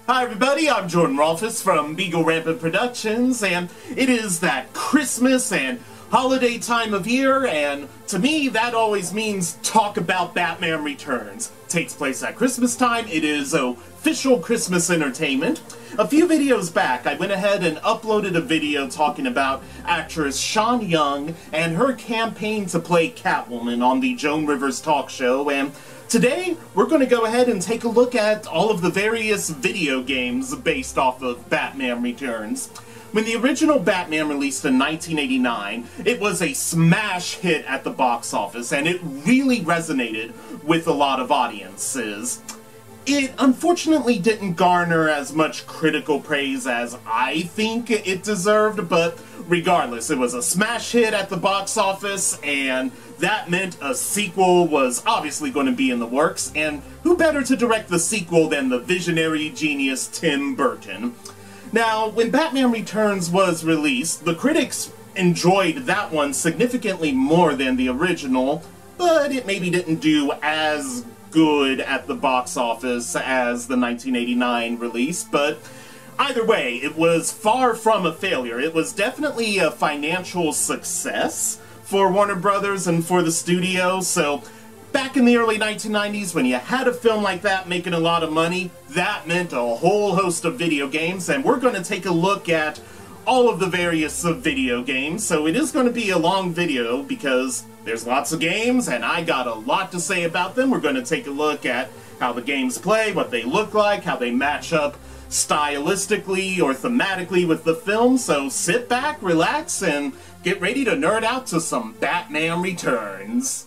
Hi everybody, I'm Jordan Rolfus from Beagle Rampant Productions, and it is that Christmas and holiday time of year, and to me that always means talk about Batman Returns. It takes place at Christmas time. It is official Christmas entertainment. A few videos back, I went ahead and uploaded a video talking about actress Sean Young and her campaign to play Catwoman on the Joan Rivers talk show, and today, we're going to go ahead and take a look at all of the various video games based off of Batman Returns. When the original Batman released in 1989, it was a smash hit at the box office, and it really resonated with a lot of audiences. It unfortunately didn't garner as much critical praise as I think it deserved, but regardless, it was a smash hit at the box office, and that meant a sequel was obviously going to be in the works, and who better to direct the sequel than the visionary genius Tim Burton? Now, when Batman Returns was released, the critics enjoyed that one significantly more than the original, but it maybe didn't do as good at the box office as the 1989 release, but either way, it was far from a failure. It was definitely a financial success for Warner Brothers and for the studio. So back in the early 1990s, when you had a film like that making a lot of money, that meant a whole host of video games, and we're going to take a look at all of the various video games. So it is going to be a long video because there's lots of games and I got a lot to say about them. We're going to take a look at how the games play, what they look like, how they match up stylistically or thematically with the film. So sit back, relax, and get ready to nerd out to some Batman Returns.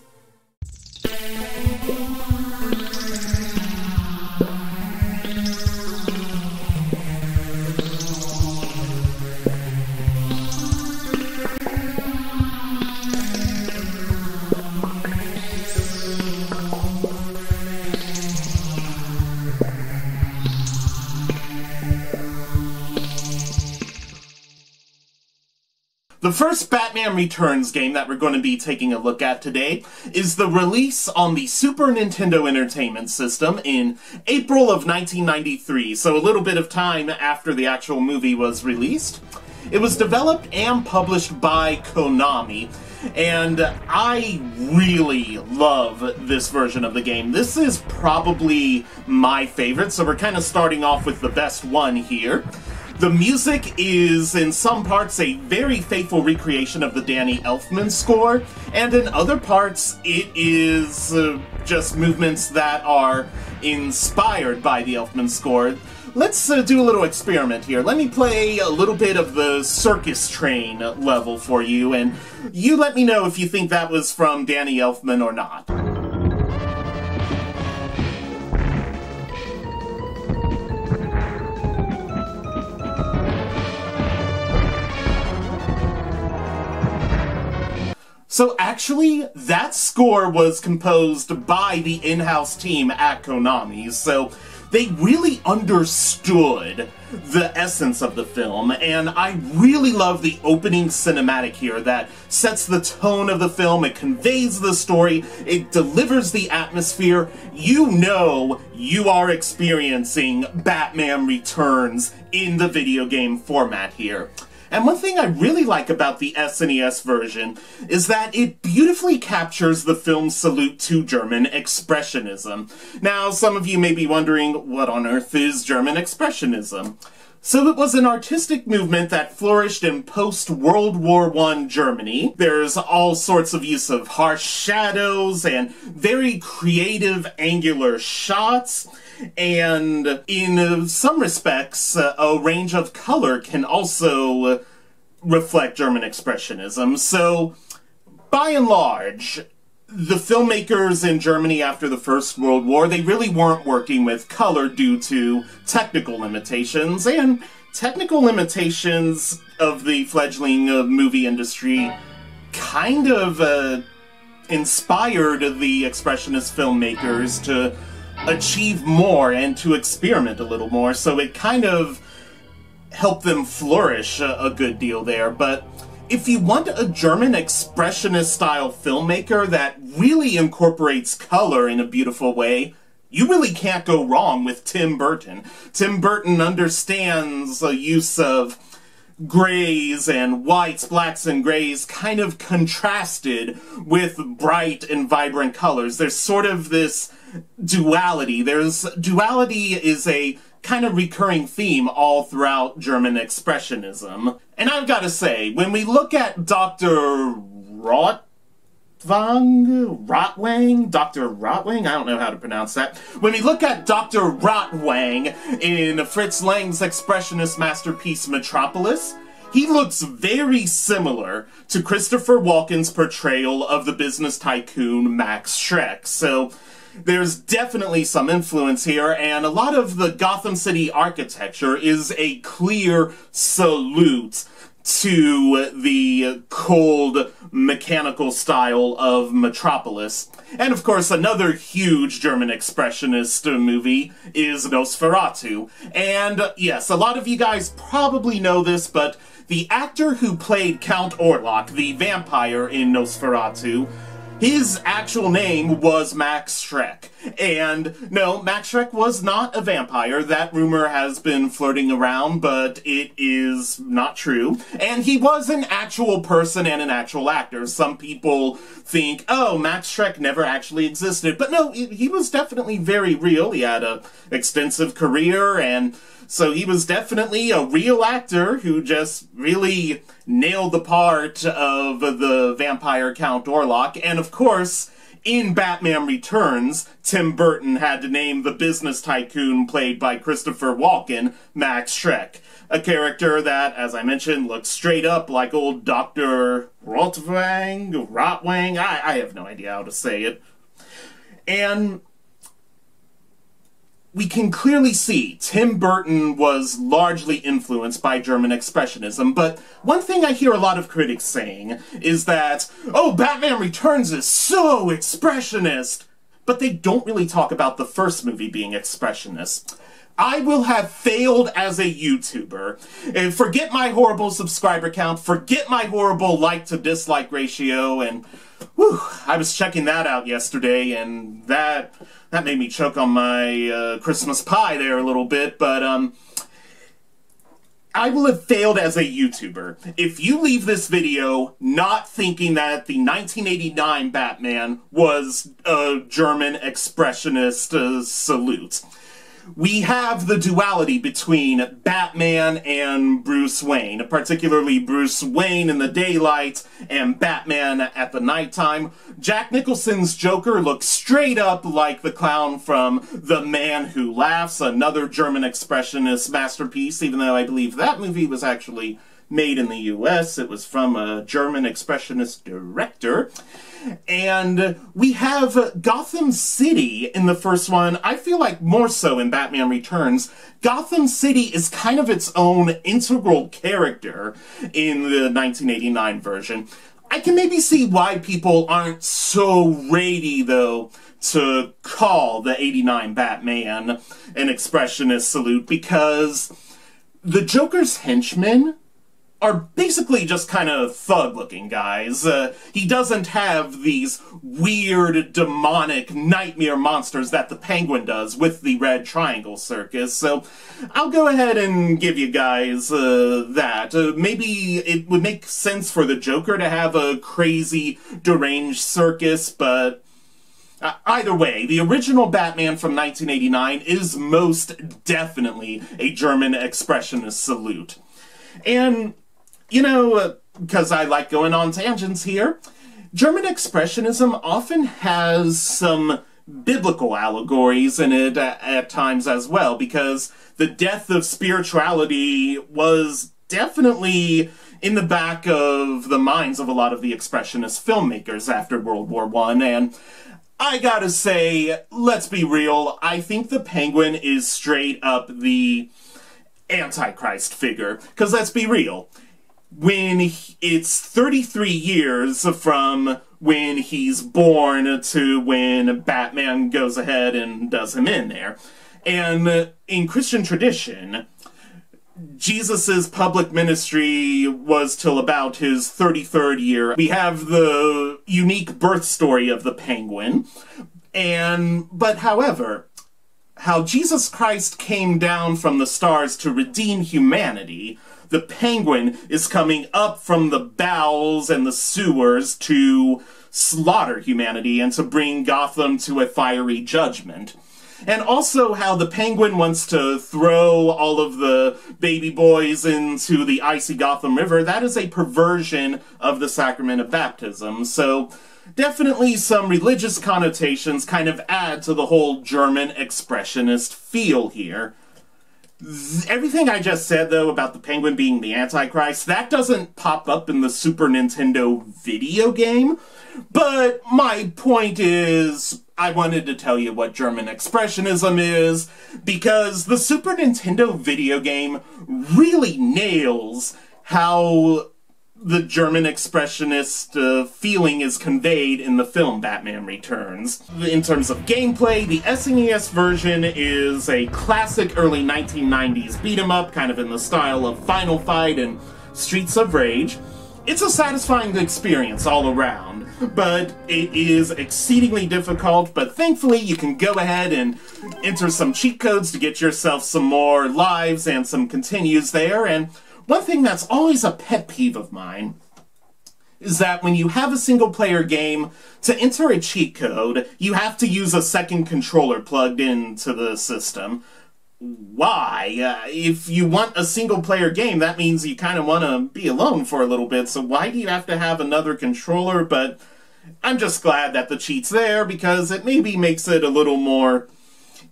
The first Batman Returns game that we're going to be taking a look at today is the release on the Super Nintendo Entertainment System in April of 1993, so a little bit of time after the actual movie was released. It was developed and published by Konami, and I really love this version of the game. This is probably my favorite, so we're kind of starting off with the best one here. The music is, in some parts, a very faithful recreation of the Danny Elfman score, and in other parts, it is just movements that are inspired by the Elfman score. Let's do a little experiment here. Let me play a little bit of the Circus Train level for you, and you let me know if you think that was from Danny Elfman or not. So actually, that score was composed by the in-house team at Konami, so they really understood the essence of the film, and I really love the opening cinematic here that sets the tone of the film, it conveys the story, it delivers the atmosphere. You know you are experiencing Batman Returns in the video game format here. And one thing I really like about the SNES version is that it beautifully captures the film's salute to German Expressionism. Now, some of you may be wondering, what on earth is German Expressionism? So it was an artistic movement that flourished in post-World War I Germany. There's all sorts of use of harsh shadows and very creative angular shots. And in some respects, a range of color can also reflect German Expressionism. So, by and large, the filmmakers in Germany after the First World War, they really weren't working with color due to technical limitations, and technical limitations of the fledgling movie industry kind of inspired the Expressionist filmmakers to achieve more and to experiment a little more, so it kind of helped them flourish a good deal there. But if you want a German Expressionist style filmmaker that really incorporates color in a beautiful way, you really can't go wrong with Tim Burton. Tim Burton understands the use of grays and whites, blacks and grays, kind of contrasted with bright and vibrant colors. There's sort of this duality. Duality is a kind of recurring theme all throughout German Expressionism. And I've got to say, when we look at Dr. Rotwang? I don't know how to pronounce that. When we look at Dr. Rotwang in Fritz Lang's expressionist masterpiece Metropolis, he looks very similar to Christopher Walken's portrayal of the business tycoon Max Schreck. So there's definitely some influence here, and a lot of the Gotham City architecture is a clear salute to the cold, mechanical style of Metropolis. And of course, another huge German Expressionist movie is Nosferatu. And yes, a lot of you guys probably know this, but the actor who played Count Orlok, the vampire in Nosferatu, his actual name was Max Schreck. And no, Max Schreck was not a vampire. That rumor has been floating around, but it is not true. And he was an actual person and an actual actor. Some people think, oh, Max Schreck never actually existed. But no, he was definitely very real. He had an extensive career, and so he was definitely a real actor who just really nailed the part of the vampire Count Orlok. And of course, in Batman Returns, Tim Burton had to name the business tycoon played by Christopher Walken Max Schreck. A character that, as I mentioned, looks straight up like old Dr. Rotwang. I have no idea how to say it. And we can clearly see Tim Burton was largely influenced by German Expressionism, but one thing I hear a lot of critics saying is that, oh, Batman Returns is so expressionist, but they don't really talk about the first movie being expressionist. I will have failed as a YouTuber. And forget my horrible subscriber count, forget my horrible like to dislike ratio, and whew, I was checking that out yesterday, and that made me choke on my Christmas pie there a little bit, but I will have failed as a YouTuber. If you leave this video not thinking that the 1989 Batman was a German expressionist salute. We have the duality between Batman and Bruce Wayne, particularly Bruce Wayne in the daylight and Batman at the nighttime. Jack Nicholson's Joker looks straight up like the clown from The Man Who Laughs, another German expressionist masterpiece, even though I believe that movie was actually made in the US. It was from a German expressionist director. And we have Gotham City in the first one. I feel like more so in Batman Returns. Gotham City is kind of its own integral character in the 1989 version. I can maybe see why people aren't so ready, though, to call the 89 Batman an expressionist salute, because the Joker's henchmen are basically just kind of thug-looking guys. He doesn't have these weird, demonic nightmare monsters that the Penguin does with the Red Triangle Circus, so I'll go ahead and give you guys that. Maybe it would make sense for the Joker to have a crazy, deranged circus, but either way, the original Batman from 1989 is most definitely a German expressionist salute. And you know, because I like going on tangents here, German Expressionism often has some biblical allegories in it at times as well, because the death of spirituality was definitely in the back of the minds of a lot of the Expressionist filmmakers after World War I, and I gotta say, let's be real, I think the Penguin is straight up the Antichrist figure, because let's be real, when it's 33 years from when he's born to when Batman goes ahead and does him in there. And in Christian tradition, Jesus's public ministry was till about his 33rd year. We have the unique birth story of the Penguin. But however, how Jesus Christ came down from the stars to redeem humanity, the Penguin is coming up from the bowels and the sewers to slaughter humanity and to bring Gotham to a fiery judgment. And also how the Penguin wants to throw all of the baby boys into the icy Gotham River. That is a perversion of the sacrament of baptism. So definitely some religious connotations kind of add to the whole German expressionist feel here. Everything I just said, though, about the Penguin being the Antichrist, that doesn't pop up in the Super Nintendo video game. But my point is, I wanted to tell you what German Expressionism is, because the Super Nintendo video game really nails how the German Expressionist feeling is conveyed in the film Batman Returns. In terms of gameplay, the SNES version is a classic early 1990s beat-em-up, kind of in the style of Final Fight and Streets of Rage. It's a satisfying experience all around, but it is exceedingly difficult, but thankfully you can go ahead and enter some cheat codes to get yourself some more lives and some continues there. And one thing that's always a pet peeve of mine is that when you have a single-player game, to enter a cheat code, you have to use a second controller plugged into the system. Why? If you want a single-player game, that means you kind of want to be alone for a little bit, so why do you have to have another controller? But I'm just glad that the cheat's there, because it maybe makes it a little more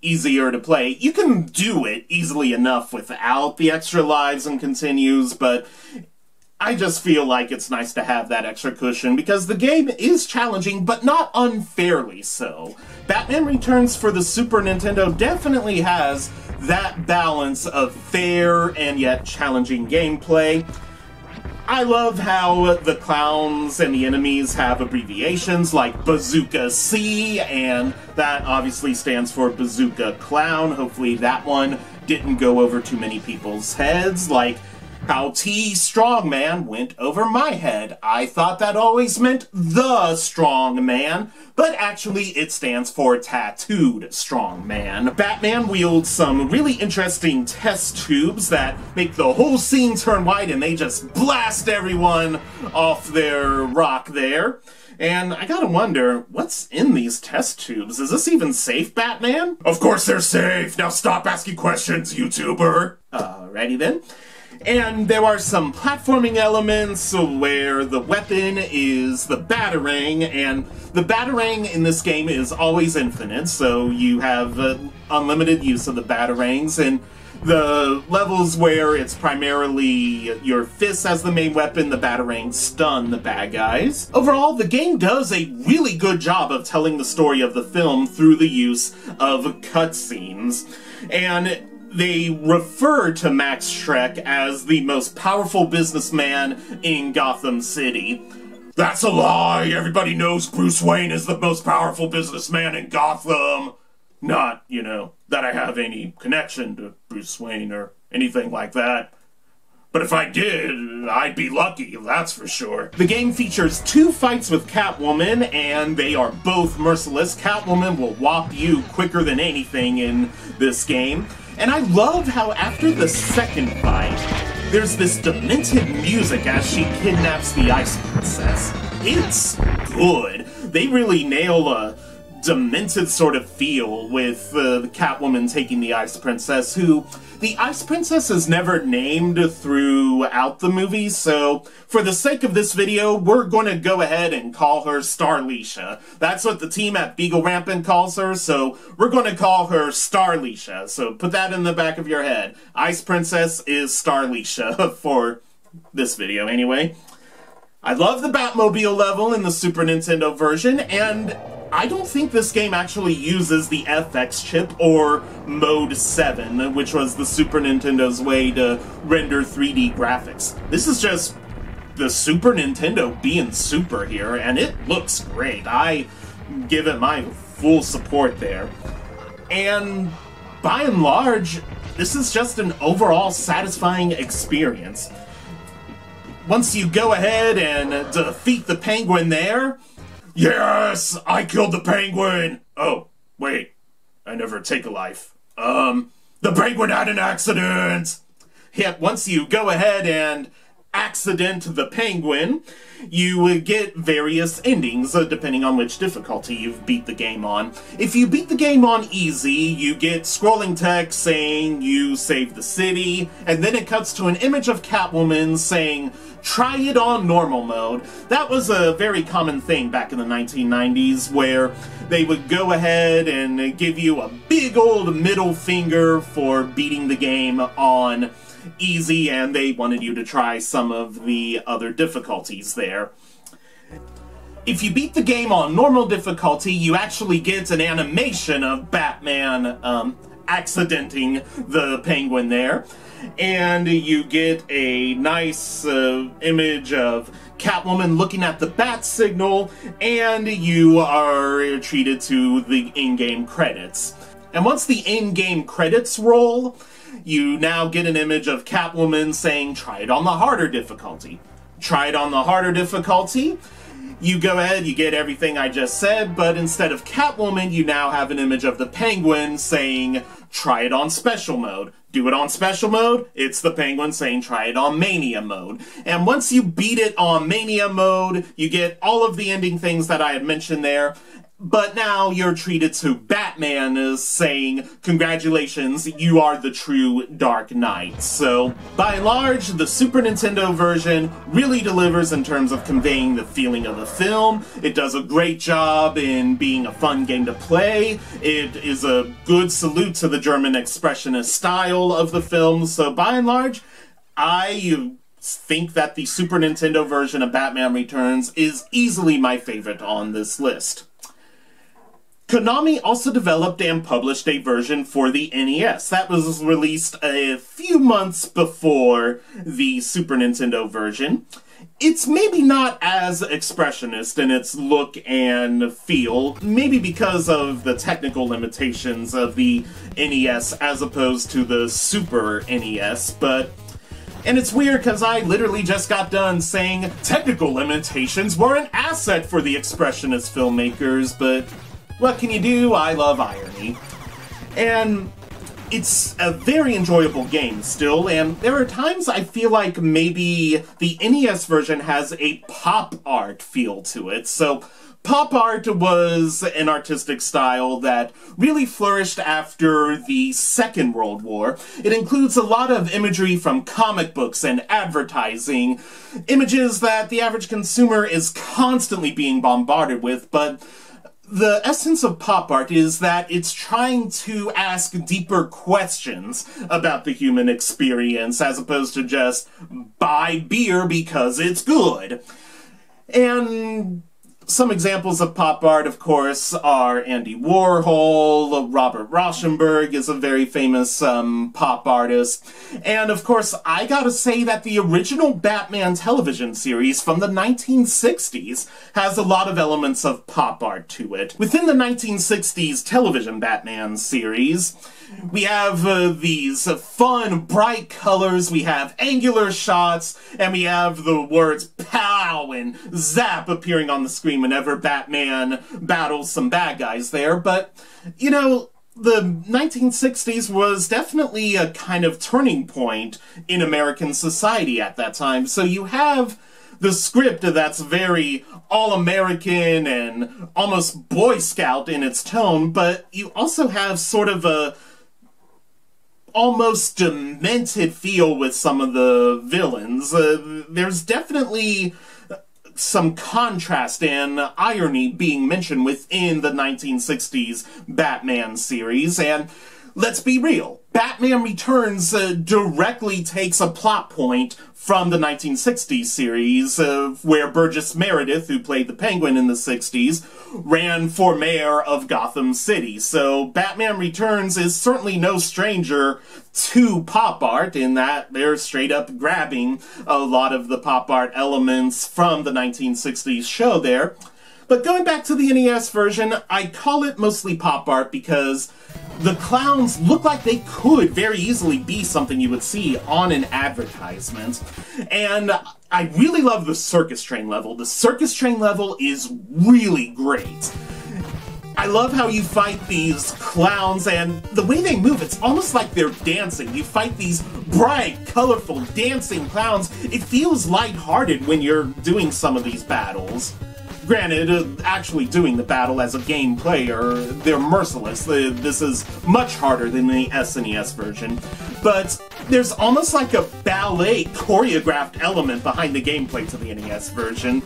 easier to play. You can do it easily enough without the extra lives and continues, but I just feel like it's nice to have that extra cushion, because the game is challenging, but not unfairly so. Batman Returns for the Super Nintendo definitely has that balance of fair and yet challenging gameplay. I love how the clowns and the enemies have abbreviations like Bazooka C, and that obviously stands for Bazooka Clown. Hopefully that one didn't go over too many people's heads, like how T Strongman went over my head. I thought that always meant the strong man, but actually it stands for Tattooed Strong Man. Batman wields some really interesting test tubes that make the whole scene turn white and they just blast everyone off their rock there. And I gotta wonder, what's in these test tubes? Is this even safe, Batman? Of course they're safe! Now stop asking questions, YouTuber! Alrighty then. And there are some platforming elements where the weapon is the Batarang, and the Batarang in this game is always infinite, so you have unlimited use of the Batarangs, and the levels where it's primarily your fists as the main weapon, the Batarangs stun the bad guys. Overall, the game does a really good job of telling the story of the film through the use of cutscenes, and they refer to Max Schreck as the most powerful businessman in Gotham City. That's a lie! Everybody knows Bruce Wayne is the most powerful businessman in Gotham! Not, you know, that I have any connection to Bruce Wayne or anything like that. But if I did, I'd be lucky, that's for sure. The game features 2 fights with Catwoman, and they are both merciless. Catwoman will whop you quicker than anything in this game. And I love how after the second fight, there's this demented music as she kidnaps the Ice Princess. It's good. They really nail a demented sort of feel with the Catwoman taking the Ice Princess, who the Ice Princess is never named throughout the movie, so for the sake of this video, we're going to go ahead and call her Starleisha. That's what the team at Beagle Rampant calls her, so we're going to call her Starleisha. So put that in the back of your head. Ice Princess is Starleisha for this video anyway. I love the Batmobile level in the Super Nintendo version, and I don't think this game actually uses the FX chip or Mode 7, which was the Super Nintendo's way to render 3D graphics. This is just the Super Nintendo being super here, and it looks great. I give it my full support there. And by and large, this is just an overall satisfying experience. Once you go ahead and defeat the Penguin there, yes, I killed the Penguin! Oh, wait, I never take a life. The penguin had an accident! Yet once you go ahead and accident the penguin, you get various endings depending on which difficulty you've beat the game on. If you beat the game on easy, you get scrolling text saying you saved the city, and then it cuts to an image of Catwoman saying, try it on normal mode. That was a very common thing back in the 1990s, where they would go ahead and give you a big old middle finger for beating the game on easy, and they wanted you to try some of the other difficulties there. If you beat the game on normal difficulty, you actually get an animation of Batman accidenting the penguin there, and you get a nice image of Catwoman looking at the bat signal, and you are treated to the in-game credits. And once the in-game credits roll, you now get an image of Catwoman saying, try it on the harder difficulty. Try it on the harder difficulty. You go ahead, you get everything I just said, but instead of Catwoman, you now have an image of the penguin saying, try it on special mode. Do it on special mode, it's the penguin saying try it on mania mode. And once you beat it on mania mode, you get all of the ending things that I had mentioned there. But now you're treated to Batman as saying, congratulations, you are the true Dark Knight. So, by and large, the Super Nintendo version really delivers in terms of conveying the feeling of the film. It does a great job in being a fun game to play. It is a good salute to the German expressionist style of the film. So, by and large, I think that the Super Nintendo version of Batman Returns is easily my favorite on this list. Konami also developed and published a version for the NES. That was released a few months before the Super Nintendo version. It's maybe not as expressionist in its look and feel, maybe because of the technical limitations of the NES as opposed to the Super NES, and it's weird because I literally just got done saying technical limitations were an asset for the expressionist filmmakers, but what can you do? I love irony. And it's a very enjoyable game still, and there are times I feel like maybe the NES version has a pop art feel to it. So pop art was an artistic style that really flourished after the Second World War. It includes a lot of imagery from comic books and advertising, images that the average consumer is constantly being bombarded with, but the essence of pop art is that it's trying to ask deeper questions about the human experience as opposed to just buy beer because it's good. And some examples of pop art, of course, are Andy Warhol. Robert Rauschenberg is a very famous pop artist. And, of course, I gotta say that the original Batman television series from the 1960s has a lot of elements of pop art to it. Within the 1960s television Batman series, we have these fun, bright colors, we have angular shots, and we have the words POW and ZAP appearing on the screen whenever Batman battles some bad guys there. But, you know, the 1960s was definitely a kind of turning point in American society at that time. So you have the script that's very all-American and almost Boy Scout in its tone, but you also have sort of a almost demented feel with some of the villains. There's definitely some contrast and irony being mentioned within the 1960s Batman series, and let's be real, Batman Returns directly takes a plot point from the 1960s series, where Burgess Meredith, who played the Penguin in the 60s, ran for mayor of Gotham City. So Batman Returns is certainly no stranger to pop art in that they're straight up grabbing a lot of the pop art elements from the 1960s show there. But going back to the NES version, I call it mostly pop art because the clowns look like they could very easily be something you would see on an advertisement. And I really love the circus train level. The circus train level is really great. I love how you fight these clowns, and the way they move, it's almost like they're dancing. You fight these bright, colorful, dancing clowns. It feels lighthearted when you're doing some of these battles. Granted, actually doing the battle as a game player, they're merciless. This is much harder than the SNES version. But there's almost like a ballet choreographed element behind the gameplay to the NES version.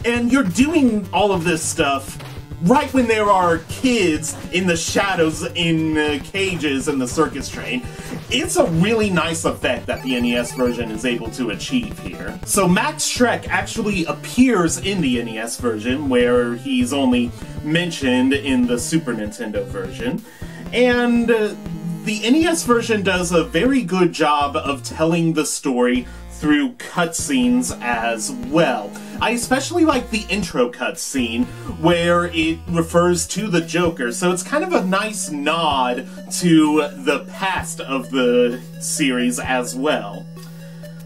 And you're doing all of this stuff right when there are kids in the shadows in cages in the circus train. It's a really nice effect that the NES version is able to achieve here. So Max Schreck actually appears in the NES version, where he's only mentioned in the Super Nintendo version. And the NES version does a very good job of telling the story through cutscenes as well. I especially like the intro cutscene where it refers to the Joker, so it's kind of a nice nod to the past of the series as well.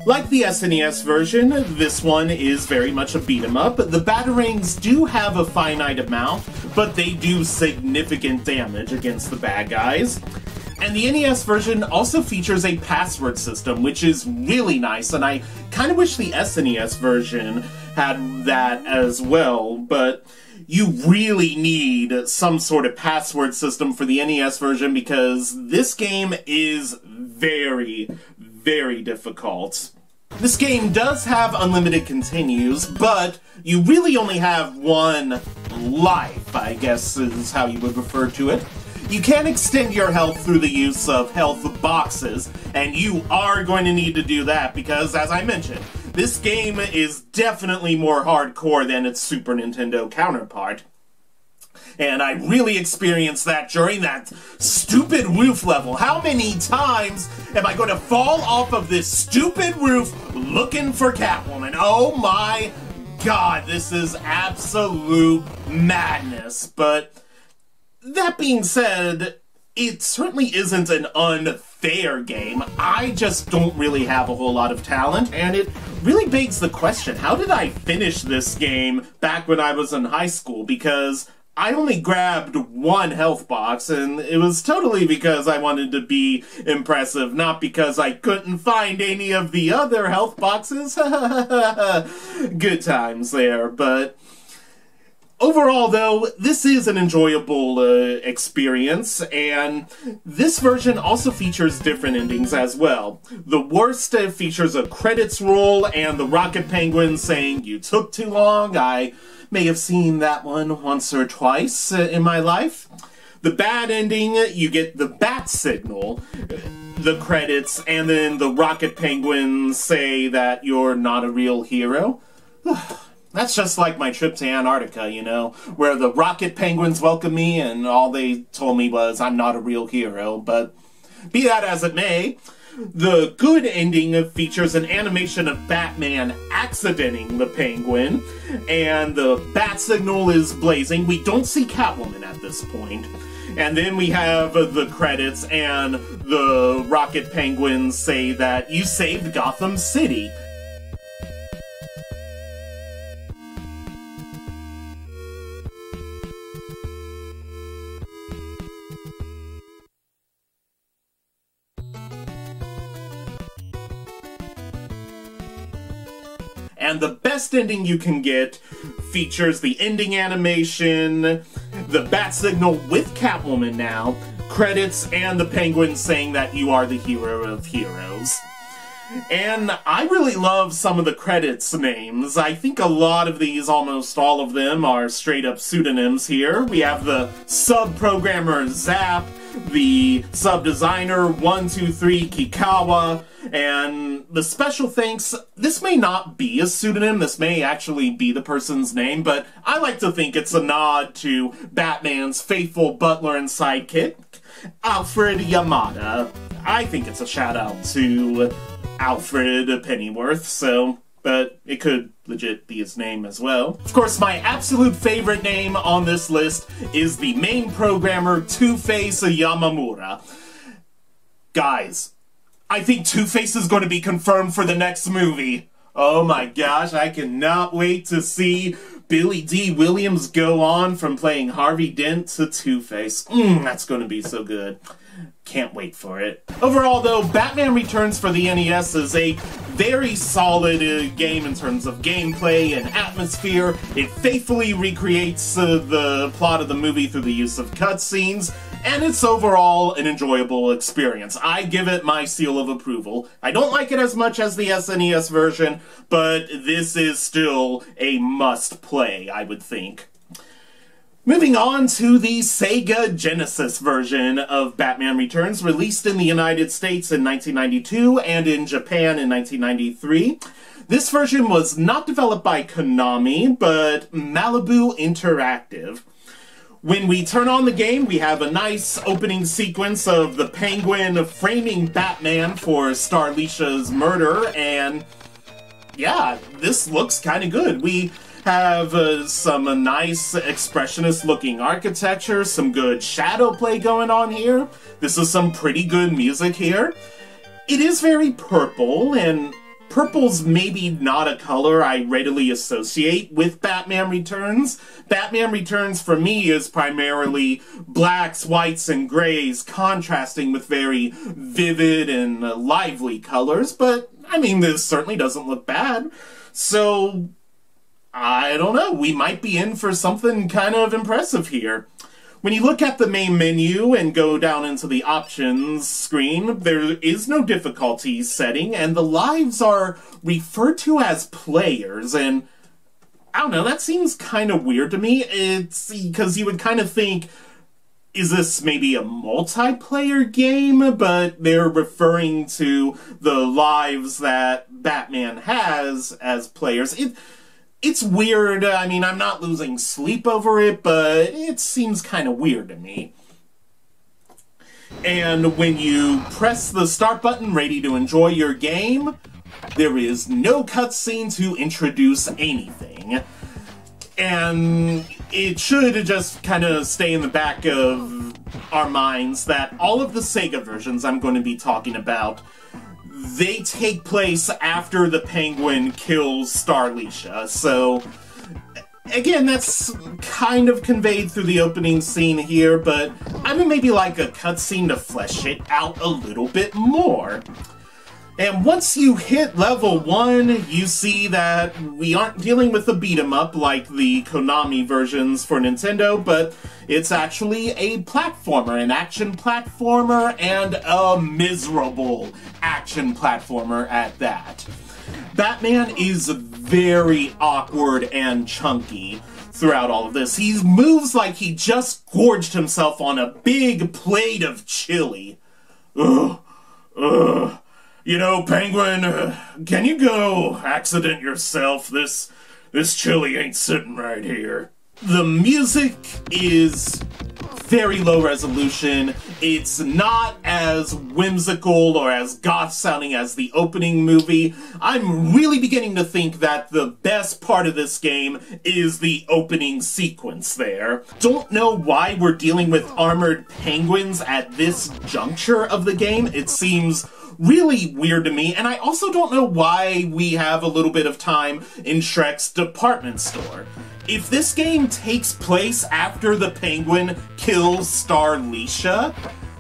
Like the SNES version, this one is very much a beat-em-up. The Batarangs do have a finite amount, but they do significant damage against the bad guys. And the NES version also features a password system, which is really nice, and I kind of wish the SNES version had that as well, but you really need some sort of password system for the NES version because this game is very, very difficult. This game does have unlimited continues, but you really only have one life, I guess is how you would refer to it. You can extend your health through the use of health boxes, and you are going to need to do that because, as I mentioned, this game is definitely more hardcore than its Super Nintendo counterpart. And I really experienced that during that stupid roof level. How many times am I going to fall off of this stupid roof looking for Catwoman? Oh my god, this is absolute madness. But that being said, it certainly isn't an unfair game. I just don't really have a whole lot of talent, and it really begs the question, how did I finish this game back when I was in high school? Because I only grabbed one health box, and it was totally because I wanted to be impressive, not because I couldn't find any of the other health boxes. Good times there, but overall, though, this is an enjoyable experience, and this version also features different endings as well. The worst features a credits roll and the Rocket Penguin saying, "You took too long." I may have seen that one once or twice in my life. The bad ending, you get the bat signal, the credits, and then the Rocket Penguins say that you're not a real hero. That's just like my trip to Antarctica, you know, where the Rocket Penguins welcomed me and all they told me was I'm not a real hero. But be that as it may, the good ending features an animation of Batman accidenting the Penguin, and the bat signal is blazing. We don't see Catwoman at this point. And then we have the credits, and the Rocket Penguins say that you saved Gotham City. And the best ending you can get features the ending animation, the bat signal with Catwoman now, credits, and the Penguin saying that you are the hero of heroes. And I really love some of the credits names. I think a lot of these, almost all of them, are straight up pseudonyms here. We have the sub-programmer Zap, the sub-designer 123 Kikawa, and the special thanks, this may not be a pseudonym, this may actually be the person's name, but I like to think it's a nod to Batman's faithful butler and sidekick, Alfred Yamada. I think it's a shout out to Alfred Pennyworth, but it could legit be his name as well. Of course, my absolute favorite name on this list is the main programmer, Two-Face Yamamura. Guys, I think Two-Face is going to be confirmed for the next movie. Oh my gosh, I cannot wait to see Billy D. Williams go on from playing Harvey Dent to Two-Face. That's going to be so good. Can't wait for it. Overall, though, Batman Returns for the NES is a very solid game in terms of gameplay and atmosphere. It faithfully recreates the plot of the movie through the use of cutscenes, and it's overall an enjoyable experience. I give it my seal of approval. I don't like it as much as the SNES version, but this is still a must-play, I would think. Moving on to the Sega Genesis version of Batman Returns, released in the United States in 1992 and in Japan in 1993. This version was not developed by Konami, but Malibu Interactive. When we turn on the game, we have a nice opening sequence of the Penguin framing Batman for Starlicia's murder, and yeah, this looks kind of good. We have some nice expressionist-looking architecture, some good shadow play going on here. This is some pretty good music here. It is very purple, and purple's maybe not a color I readily associate with Batman Returns. Batman Returns for me is primarily blacks, whites, and grays contrasting with very vivid and lively colors, but I mean, this certainly doesn't look bad. So I don't know, we might be in for something kind of impressive here. When you look at the main menu and go down into the options screen, there is no difficulty setting, and the lives are referred to as players, and I don't know, that seems kind of weird to me. It's because you would kind of think, is this maybe a multiplayer game, but they're referring to the lives that Batman has as players. It's weird. I mean, I'm not losing sleep over it, but it seems kind of weird to me. And when you press the start button ready to enjoy your game, there is no cutscene to introduce anything. And it should just kind of stay in the back of our minds that all of the Sega versions I'm going to be talking about, they take place after the Penguin kills Starlicia. So, again, that's kind of conveyed through the opening scene here, but I would maybe like a cutscene to flesh it out a little bit more. And once you hit level 1, you see that we aren't dealing with a beat-em-up like the Konami versions for Nintendo, but it's actually a platformer, an action platformer, and a miserable action platformer at that. Batman is very awkward and chunky throughout all of this. He moves like he just gorged himself on a big plate of chili. You know, Penguin, can you go accident yourself? This chili ain't sitting right here. The music is very low resolution. It's not as whimsical or as goth-sounding as the opening movie. I'm really beginning to think that the best part of this game is the opening sequence there. Don't know why we're dealing with armored penguins at this juncture of the game. It seems really weird to me, and I also don't know why we have a little bit of time in Shrek's department store. If this game takes place after the Penguin kills Starlicia,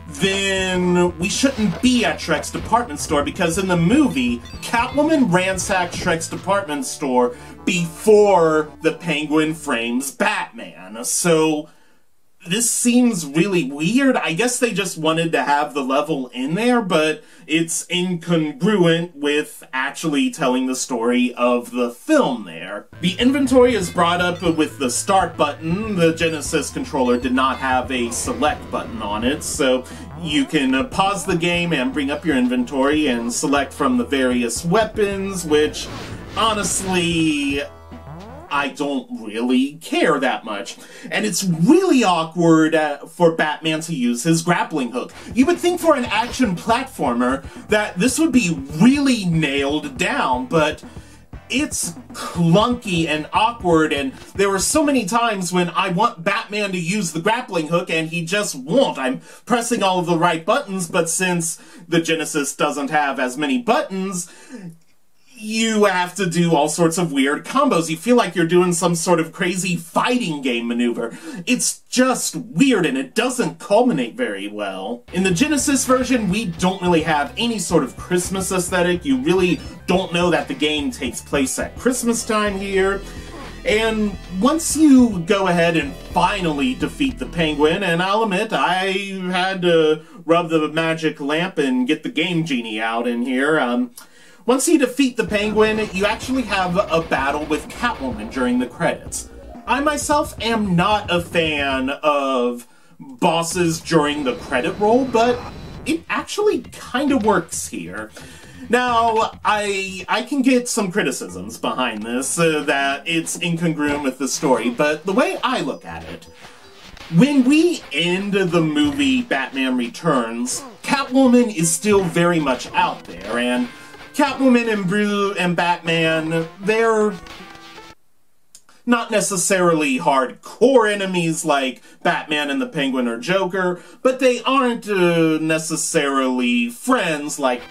then we shouldn't be at Shrek's department store, because in the movie, Catwoman ransacked Shrek's department store before the Penguin frames Batman. So this seems really weird. I guess they just wanted to have the level in there, but it's incongruent with actually telling the story of the film there. The inventory is brought up with the start button. The Genesis controller did not have a select button on it, so you can pause the game and bring up your inventory and select from the various weapons, which, honestly, I don't really care that much. And it's really awkward for Batman to use his grappling hook. You would think for an action platformer that this would be really nailed down, but it's clunky and awkward, and there were so many times when I want Batman to use the grappling hook and he just won't. I'm pressing all of the right buttons, but since the Genesis doesn't have as many buttons, you have to do all sorts of weird combos. You feel like you're doing some sort of crazy fighting game maneuver. It's just weird, and it doesn't culminate very well. In the Genesis version, we don't really have any sort of Christmas aesthetic. You really don't know that the game takes place at Christmas time here. And once you go ahead and finally defeat the penguin, and I'll admit, I had to rub the magic lamp and get the Game Genie out in here. Once you defeat the penguin, you actually have a battle with Catwoman during the credits. I myself am not a fan of bosses during the credit roll, but it actually kind of works here. Now, I can get some criticisms behind this, that it's incongruent with the story, but the way I look at it, when we end the movie Batman Returns, Catwoman is still very much out there, and Catwoman and Batman, they're not necessarily hardcore enemies like Batman and the Penguin or Joker, but they aren't necessarily friends like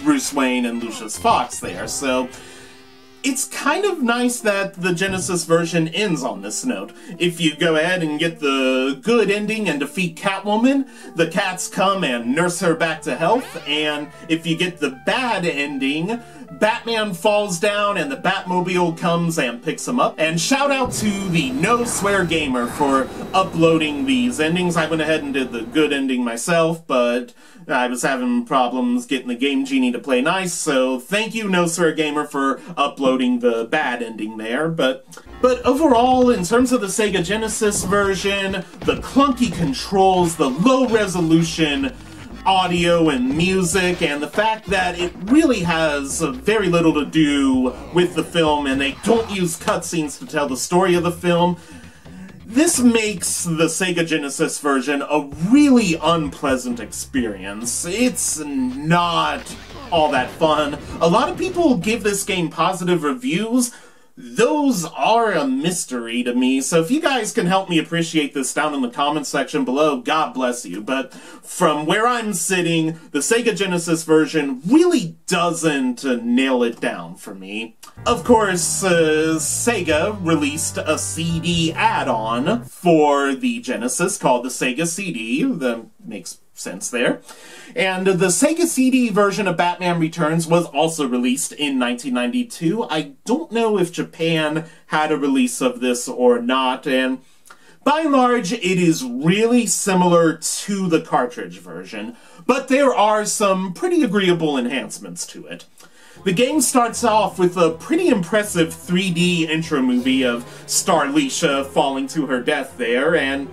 Bruce Wayne and Lucius Fox there, so it's kind of nice that the Genesis version ends on this note. If you go ahead and get the good ending and defeat Catwoman, the cats come and nurse her back to health, and if you get the bad ending, Batman falls down and the Batmobile comes and picks him up. And shout out to the No Swear Gamer for uploading these endings. I went ahead and did the good ending myself, but I was having problems getting the Game Genie to play nice, so thank you, No Swear Gamer, for uploading the bad ending there. But overall, in terms of the Sega Genesis version, the clunky controls, the low resolution audio and music, and the fact that it really has very little to do with the film, and they don't use cutscenes to tell the story of the film, this makes the Sega Genesis version a really unpleasant experience. It's not all that fun. A lot of people give this game positive reviews. Those are a mystery to me, so if you guys can help me appreciate this down in the comments section below, God bless you. But from where I'm sitting, the Sega Genesis version really doesn't nail it down for me. Of course, Sega released a CD add-on for the Genesis called the Sega CD. That makes sense there. And the Sega CD version of Batman Returns was also released in 1992. I don't know if Japan had a release of this or not, and by and large, it is really similar to the cartridge version, but there are some pretty agreeable enhancements to it. The game starts off with a pretty impressive 3D intro movie of Starlisha falling to her death there, and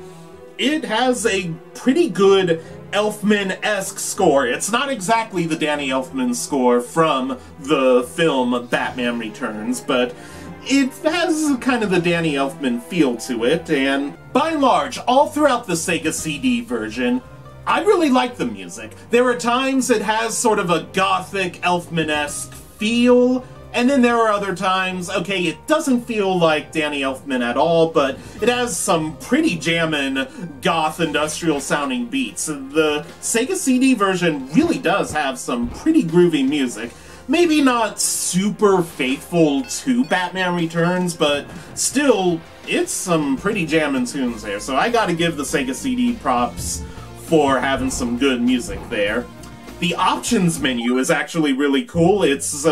it has a pretty good Elfman-esque score. It's not exactly the Danny Elfman score from the film Batman Returns, but it has kind of the Danny Elfman feel to it, and by and large, all throughout the Sega CD version, I really like the music. There are times it has sort of a gothic, Elfman-esque feel, and then there are other times, okay, it doesn't feel like Danny Elfman at all, but it has some pretty jammin' goth industrial sounding beats. The Sega CD version really does have some pretty groovy music. Maybe not super faithful to Batman Returns, but still, it's some pretty jammin' tunes there, so I gotta give the Sega CD props for having some good music there. The options menu is actually really cool. It's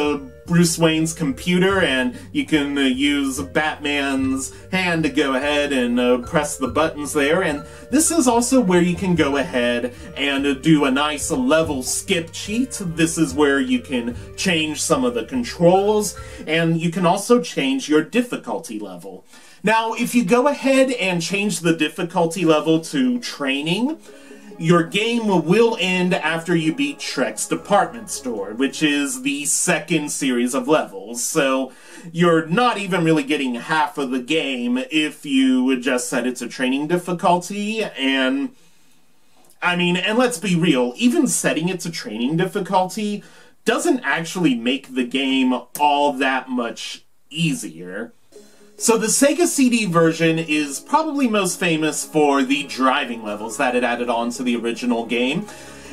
Bruce Wayne's computer, and you can use Batman's hand to go ahead and press the buttons there, and this is also where you can go ahead and do a nice level skip cheat. This is where you can change some of the controls, and you can also change your difficulty level. Now, if you go ahead and change the difficulty level to training, your game will end after you beat Shrek's Department Store, which is the second series of levels, so you're not even really getting half of the game if you just set it to training difficulty, and I mean, and let's be real, even setting it to training difficulty doesn't actually make the game all that much easier. So the Sega CD version is probably most famous for the driving levels that it added on to the original game.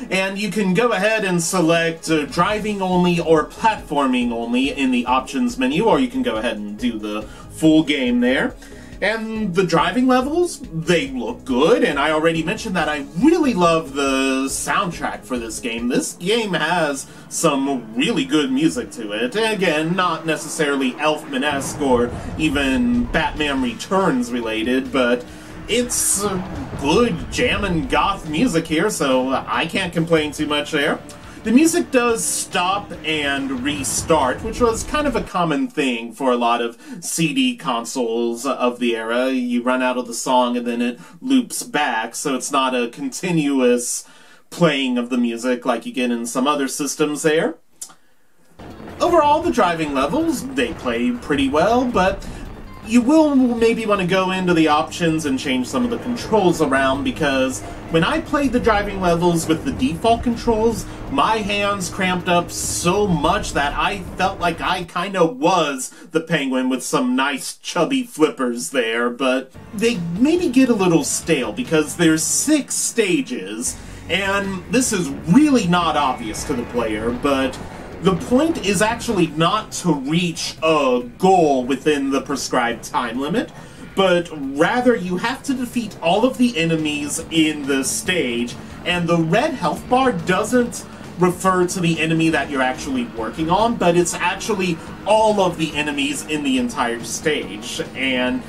And you can go ahead and select driving only or platforming only in the options menu, or you can go ahead and do the full game there. And the driving levels, they look good, and I already mentioned that I really love the soundtrack for this game. This game has some really good music to it. And again, not necessarily Elfman-esque or even Batman Returns related, but it's good jammin' goth music here, so I can't complain too much there. The music does stop and restart, which was kind of a common thing for a lot of CD consoles of the era. You run out of the song and then it loops back, so it's not a continuous playing of the music like you get in some other systems there. Overall, the driving levels, they play pretty well, but you will maybe want to go into the options and change some of the controls around, because when I played the driving levels with the default controls, my hands cramped up so much that I felt like I kind of was the Penguin with some nice chubby flippers there, but they maybe get a little stale because there's 6 stages, and this is really not obvious to the player, but the point is actually not to reach a goal within the prescribed time limit, but rather you have to defeat all of the enemies in the stage, and the red health bar doesn't refer to the enemy that you're actually working on, but it's actually all of the enemies in the entire stage, and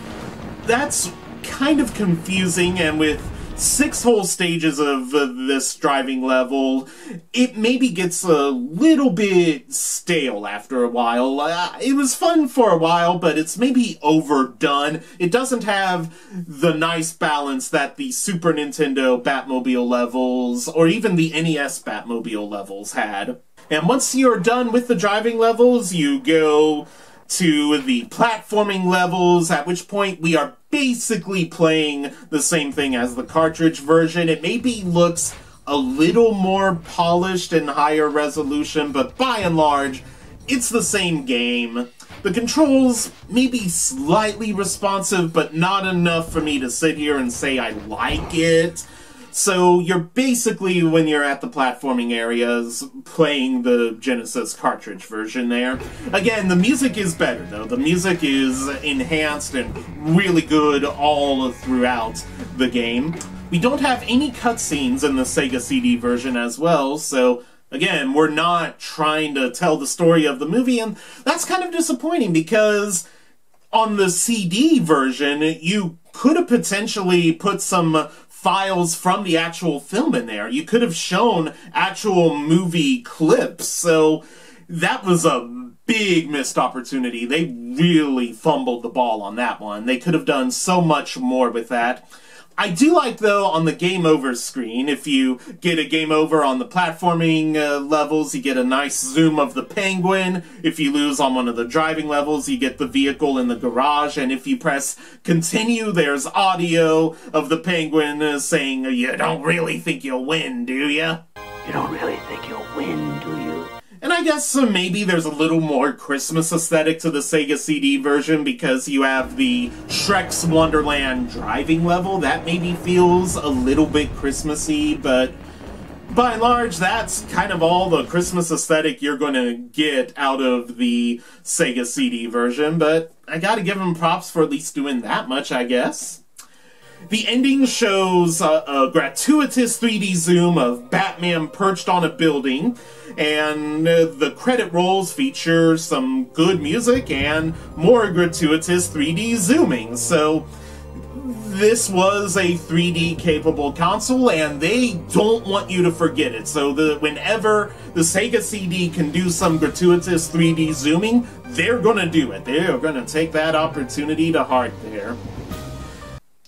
that's kind of confusing, and with 6 whole stages of this driving level, it maybe gets a little bit stale after a while. It was fun for a while, but it's maybe overdone. It doesn't have the nice balance that the Super Nintendo Batmobile levels, or even the NES Batmobile levels had. And once you're done with the driving levels, you go to the platforming levels, at which point we are basically playing the same thing as the cartridge version. It maybe looks a little more polished and higher resolution, but by and large, it's the same game. The controls may be slightly responsive, but not enough for me to sit here and say I like it. So you're basically, when you're at the platforming areas, playing the Genesis cartridge version there. Again, the music is better, though. The music is enhanced and really good all throughout the game. We don't have any cutscenes in the Sega CD version as well, so again, we're not trying to tell the story of the movie, and that's kind of disappointing because on the CD version, you could have potentially put some files from the actual film in there. You could have shown actual movie clips, so that was a big missed opportunity. They really fumbled the ball on that one. They could have done so much more with that. I do like, though, on the game over screen, if you get a game over on the platforming levels, you get a nice zoom of the Penguin. If you lose on one of the driving levels, you get the vehicle in the garage. And if you press continue, there's audio of the Penguin saying, "You don't really think you'll win, do you? You don't really think you'll win, do you?" And I guess maybe there's a little more Christmas aesthetic to the Sega CD version because you have the Shrek's Wonderland driving level. That maybe feels a little bit Christmassy, but by and large, that's kind of all the Christmas aesthetic you're going to get out of the Sega CD version, but I gotta give them props for at least doing that much, I guess. The ending shows a gratuitous 3D zoom of Batman perched on a building, and the credit rolls feature some good music and more gratuitous 3D zooming. So this was a 3D capable console, and they don't want you to forget it. So whenever the Sega CD can do some gratuitous 3D zooming, they're gonna do it. They're gonna take that opportunity to heart there.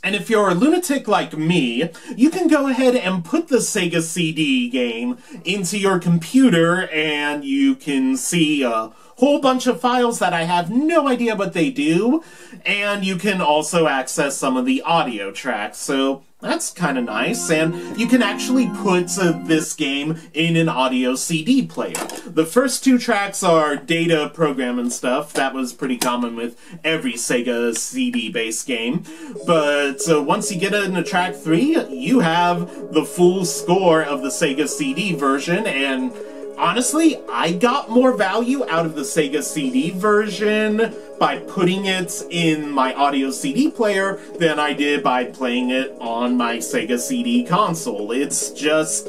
And if you're a lunatic like me, you can go ahead and put the Sega CD game into your computer and you can see a whole bunch of files that I have no idea what they do, and you can also access some of the audio tracks. So That's kind of nice, and you can actually put this game in an audio CD player. The first 2 tracks are data program and stuff. That was pretty common with every Sega CD-based game. But once you get into track 3, you have the full score of the Sega CD version, and honestly, I got more value out of the Sega CD version by putting it in my audio CD player than I did by playing it on my Sega CD console. It's just,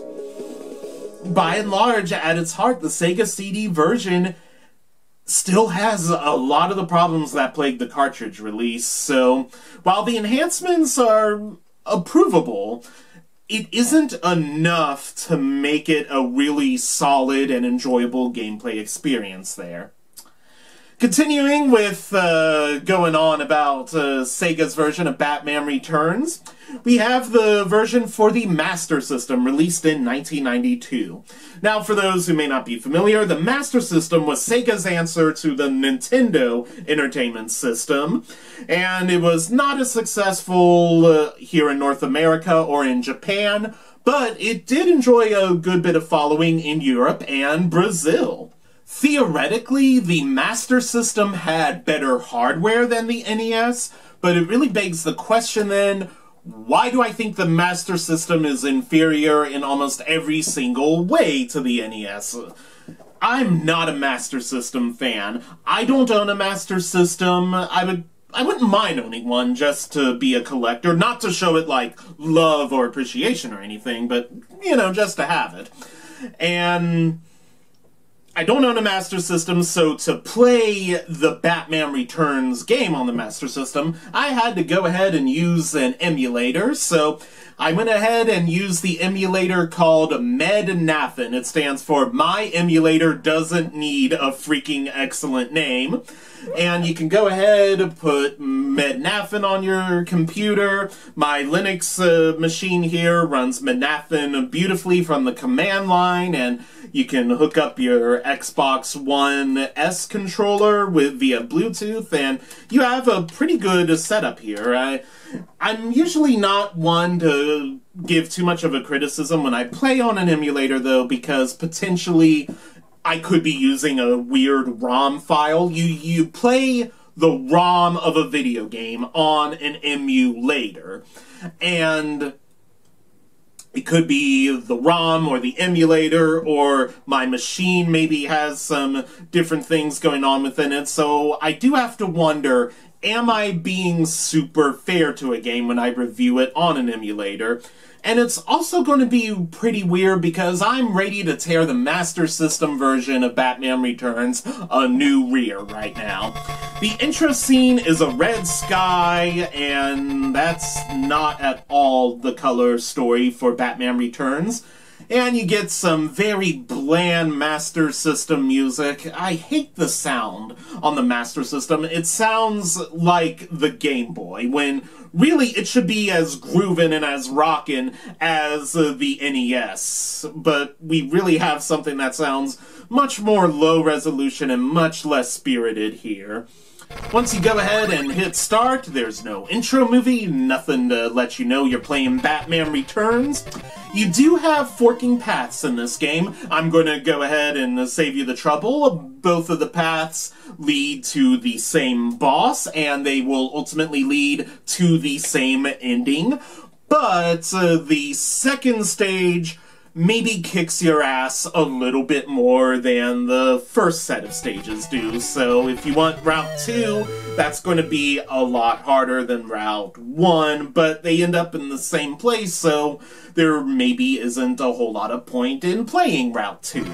by and large, at its heart, the Sega CD version still has a lot of the problems that plagued the cartridge release. So, while the enhancements are approvable, it isn't enough to make it a really solid and enjoyable gameplay experience there. Continuing with going on about Sega's version of Batman Returns, we have the version for the Master System, released in 1992. Now, for those who may not be familiar, the Master System was Sega's answer to the Nintendo Entertainment System, and it was not as successful here in North America or in Japan, but it did enjoy a good bit of following in Europe and Brazil. Theoretically, the Master System had better hardware than the NES, but it really begs the question then, why do I think the Master System is inferior in almost every single way to the NES? I'm not a Master System fan. I don't own a Master System. I wouldn't mind owning one just to be a collector, not to show it like love or appreciation or anything, but, you know, just to have it. And I don't own a Master System, so to play the Batman Returns game on the Master System, I had to go ahead and use an emulator, so I went ahead and used the emulator called MedNathan. It stands for My Emulator Doesn't Need a Freaking Excellent Name. And you can go ahead and put MedNathan on your computer. My Linux machine here runs MedNathan beautifully from the command line, and you can hook up your Xbox One S controller via Bluetooth, and you have a pretty good setup here. I'm usually not one to give too much of a criticism when I play on an emulator, though, because potentially I could be using a weird ROM file. You play the ROM of a video game on an emulator, and it could be the ROM or the emulator, or my machine maybe has some different things going on within it, so I do have to wonder, am I being super fair to a game when I review it on an emulator? And it's also going to be pretty weird because I'm ready to tear the Master System version of Batman Returns a new rear right now. The intro scene is a red sky, and that's not at all the color story for Batman Returns. And you get some very bland Master System music. I hate the sound on the Master System. It sounds like the Game Boy, when really it should be as groovin' and as rockin' as the NES. But we really have something that sounds much more low resolution and much less spirited here. Once you go ahead and hit start, there's no intro movie, nothing to let you know you're playing Batman Returns. You do have forking paths in this game. I'm going to go ahead and save you the trouble. Both of the paths lead to the same boss, and they will ultimately lead to the same ending. But the second stage maybe kicks your ass a little bit more than the first set of stages do. So if you want Route 2, that's going to be a lot harder than Route 1, but they end up in the same place, so there maybe isn't a whole lot of point in playing Route 2.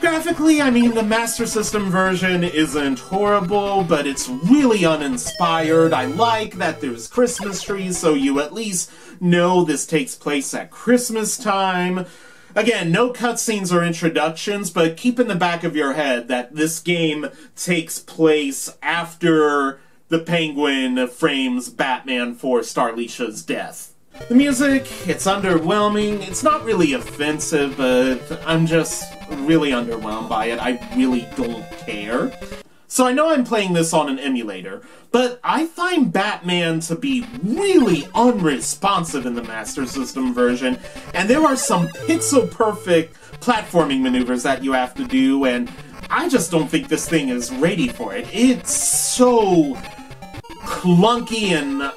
Graphically, I mean, the Master System version isn't horrible, but it's really uninspired. I like that there's Christmas trees, so you at least know this takes place at Christmas time. Again, no cutscenes or introductions, but keep in the back of your head that this game takes place after the Penguin frames Batman for Starlicia's death. The music, it's underwhelming. It's not really offensive, but I'm just really underwhelmed by it. I really don't care. So I know I'm playing this on an emulator, but I find Batman to be really unresponsive in the Master System version, and there are some pixel-perfect platforming maneuvers that you have to do, and I just don't think this thing is ready for it. It's so clunky and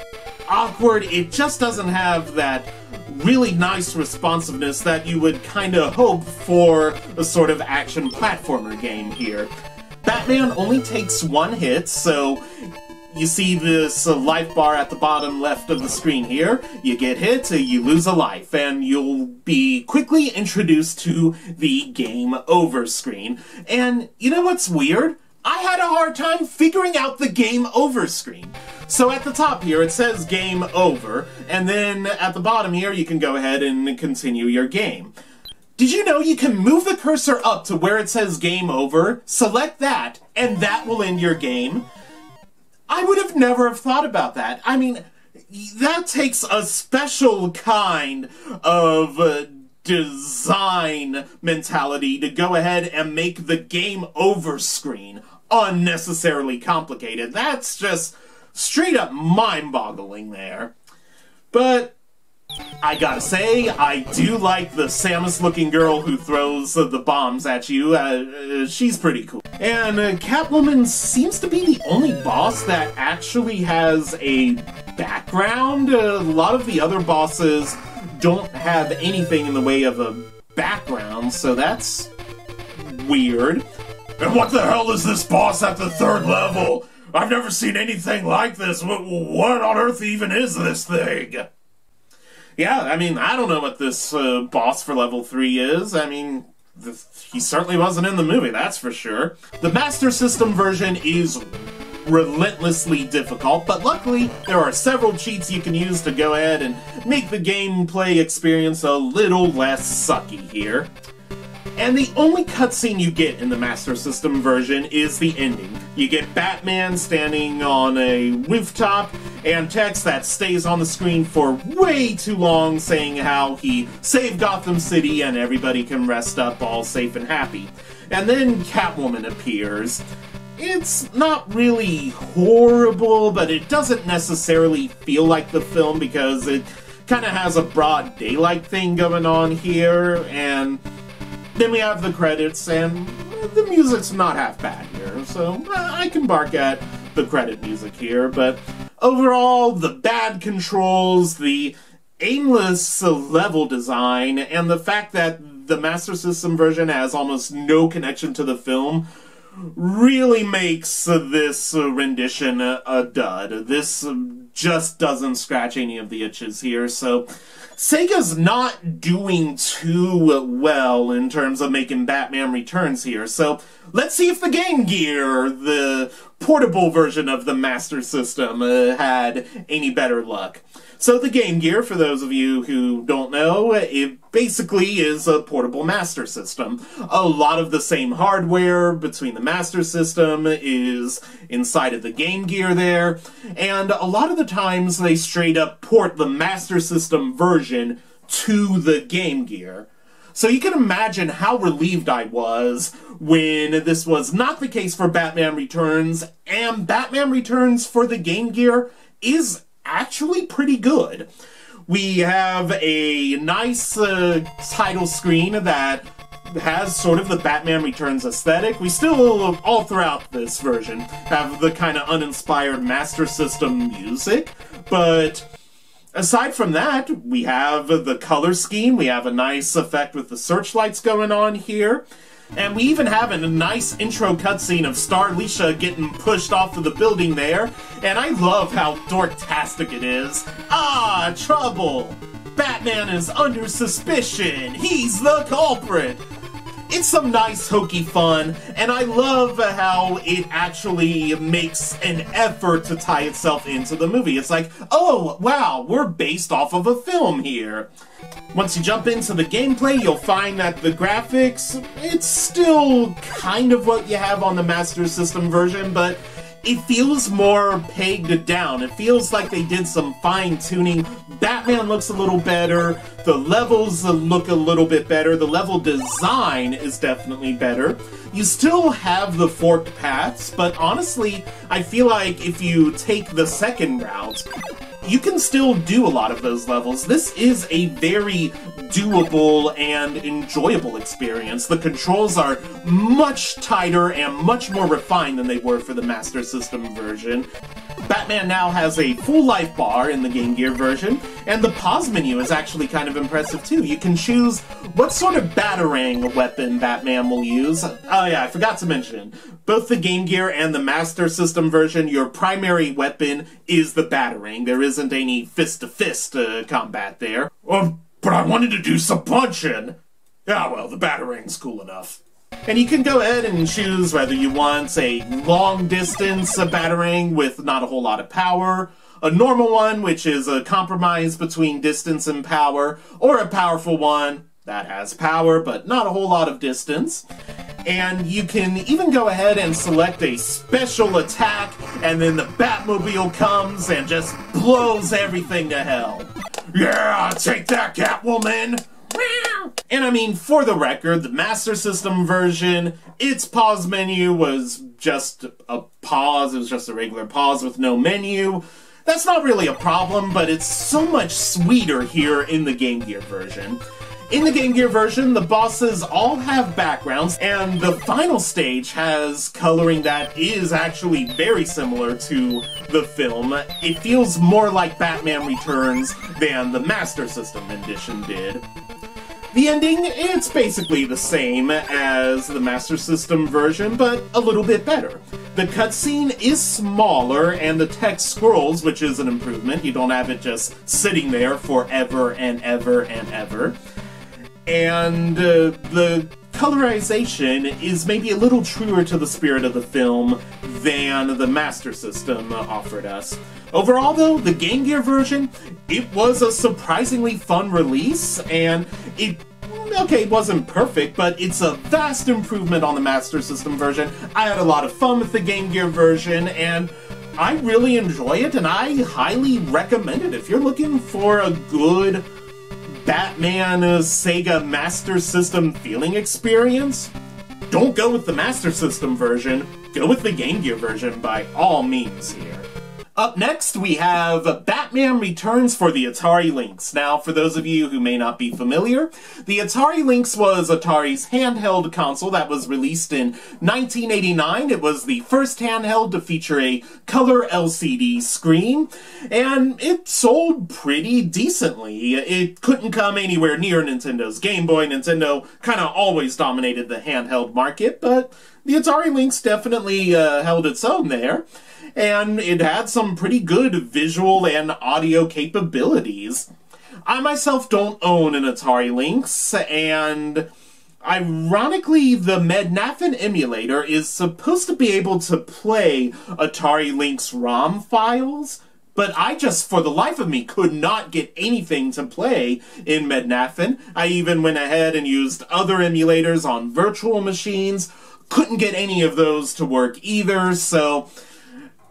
awkward. It just doesn't have that really nice responsiveness that you would kind of hope for a sort of action platformer game here. Batman only takes one hit, so you see this life bar at the bottom left of the screen here. You get hit, you lose a life, and you'll be quickly introduced to the game over screen. And you know what's weird? I had a hard time figuring out the game over screen. So at the top here it says game over, and then at the bottom here you can go ahead and continue your game. Did you know you can move the cursor up to where it says game over, select that, and that will end your game? I would have never have thought about that. I mean, that takes a special kind of design mentality to go ahead and make the game over screen unnecessarily complicated. That's just straight up mind-boggling there. But I gotta say, I do like the Samus-looking girl who throws the bombs at you. She's pretty cool. And Catwoman seems to be the only boss that actually has a background. A lot of the other bosses don't have anything in the way of a background, so that's weird. And what the hell is this boss at the 3rd level? I've never seen anything like this. What on earth even is this thing? Yeah, I mean, I don't know what this boss for level 3 is. I mean, he certainly wasn't in the movie, that's for sure. The Master System version is relentlessly difficult, but luckily there are several cheats you can use to go ahead and make the gameplay experience a little less sucky here. And the only cutscene you get in the Master System version is the ending. You get Batman standing on a rooftop, and text that stays on the screen for way too long saying how he saved Gotham City and everybody can rest up all safe and happy. And then Catwoman appears. It's not really horrible, but it doesn't necessarily feel like the film because it kind of has a broad daylight thing going on here, and then we have the credits, and the music's not half bad here, so I can bark at the credit music here, but overall, the bad controls, the aimless level design, and the fact that the Master System version has almost no connection to the film really makes this rendition a dud. This just doesn't scratch any of the itches here, so Sega's not doing too well in terms of making Batman Returns here, so let's see if the Game Gear, the portable version of the Master System, had any better luck. So the Game Gear, for those of you who don't know, it basically is a portable Master System. A lot of the same hardware between the Master System is inside of the Game Gear there, and a lot of the times they straight up port the Master System version to the Game Gear. So you can imagine how relieved I was when this was not the case for Batman Returns, and Batman Returns for the Game Gear is actually pretty good. We have a nice title screen that has sort of the Batman Returns aesthetic. We still, all throughout this version, have the kind of uninspired Master System music, but aside from that, we have the color scheme, we have a nice effect with the searchlights going on here, and we even have a nice intro cutscene of Starlisha getting pushed off of the building there, and I love how dorktastic it is. Ah, trouble! Batman is under suspicion! He's the culprit! It's some nice hokey fun, and I love how it actually makes an effort to tie itself into the movie. It's like, oh, wow, we're based off of a film here. Once you jump into the gameplay, you'll find that the graphics, it's still kind of what you have on the Master System version, but it feels more pegged down. It feels like they did some fine-tuning. Batman looks a little better, the levels look a little bit better, the level design is definitely better. You still have the forked paths, but honestly, I feel like if you take the second route, you can still do a lot of those levels. This is a very doable and enjoyable experience. The controls are much tighter and much more refined than they were for the Master System version. Batman now has a full life bar in the Game Gear version, and the pause menu is actually kind of impressive too. You can choose what sort of batarang weapon Batman will use. Oh yeah, I forgot to mention, both the Game Gear and the Master System version, your primary weapon is the batarang. There isn't any fist-to-fist combat there. Oh, but I wanted to do some punching! Ah well, the batarang's cool enough. And you can go ahead and choose whether you want a long-distance batarang with not a whole lot of power, a normal one, which is a compromise between distance and power, or a powerful one that has power but not a whole lot of distance. And you can even go ahead and select a special attack, and then the Batmobile comes and just blows everything to hell. Yeah, take that, Catwoman! And I mean, for the record, the Master System version, its pause menu was just a pause. It was just a regular pause with no menu. That's not really a problem, but it's so much sweeter here in the Game Gear version. In the Game Gear version, the bosses all have backgrounds, and the final stage has coloring that is actually very similar to the film. It feels more like Batman Returns than the Master System edition did. The ending, it's basically the same as the Master System version, but a little bit better. The cutscene is smaller, and the text scrolls, which is an improvement. You don't have it just sitting there forever and ever and ever. And the colorization is maybe a little truer to the spirit of the film than the Master System offered us. Overall, though, the Game Gear version, it was a surprisingly fun release, and it wasn't perfect, but it's a vast improvement on the Master System version. I had a lot of fun with the Game Gear version, and I really enjoy it, and I highly recommend it. If you're looking for a good Batman Sega Master System feeling experience, don't go with the Master System version, go with the Game Gear version by all means here. Up next, we have Batman Returns for the Atari Lynx. Now, for those of you who may not be familiar, the Atari Lynx was Atari's handheld console that was released in 1989. It was the first handheld to feature a color LCD screen, and it sold pretty decently. It couldn't come anywhere near Nintendo's Game Boy. Nintendo kind of always dominated the handheld market, but the Atari Lynx definitely held its own there. And it had some pretty good visual and audio capabilities. I myself don't own an Atari Lynx, and ironically, the Mednafen emulator is supposed to be able to play Atari Lynx ROM files, but I just, for the life of me, could not get anything to play in Mednafen. I even went ahead and used other emulators on virtual machines, couldn't get any of those to work either, so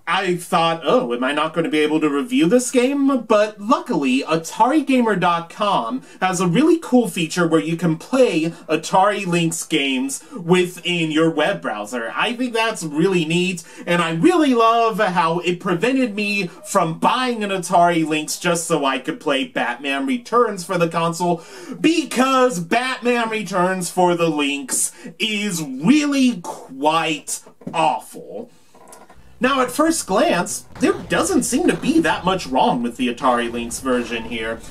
I thought, oh, am I not going to be able to review this game? But luckily, AtariGamer.com has a really cool feature where you can play Atari Lynx games within your web browser. I think that's really neat, and I really love how it prevented me from buying an Atari Lynx just so I could play Batman Returns for the console, because Batman Returns for the Lynx is really quite awful. Now, at first glance, there doesn't seem to be that much wrong with the Atari Lynx version here.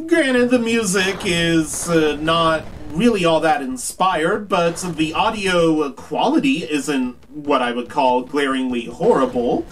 Granted, the music is not really all that inspired, but the audio quality isn't what I would call glaringly horrible.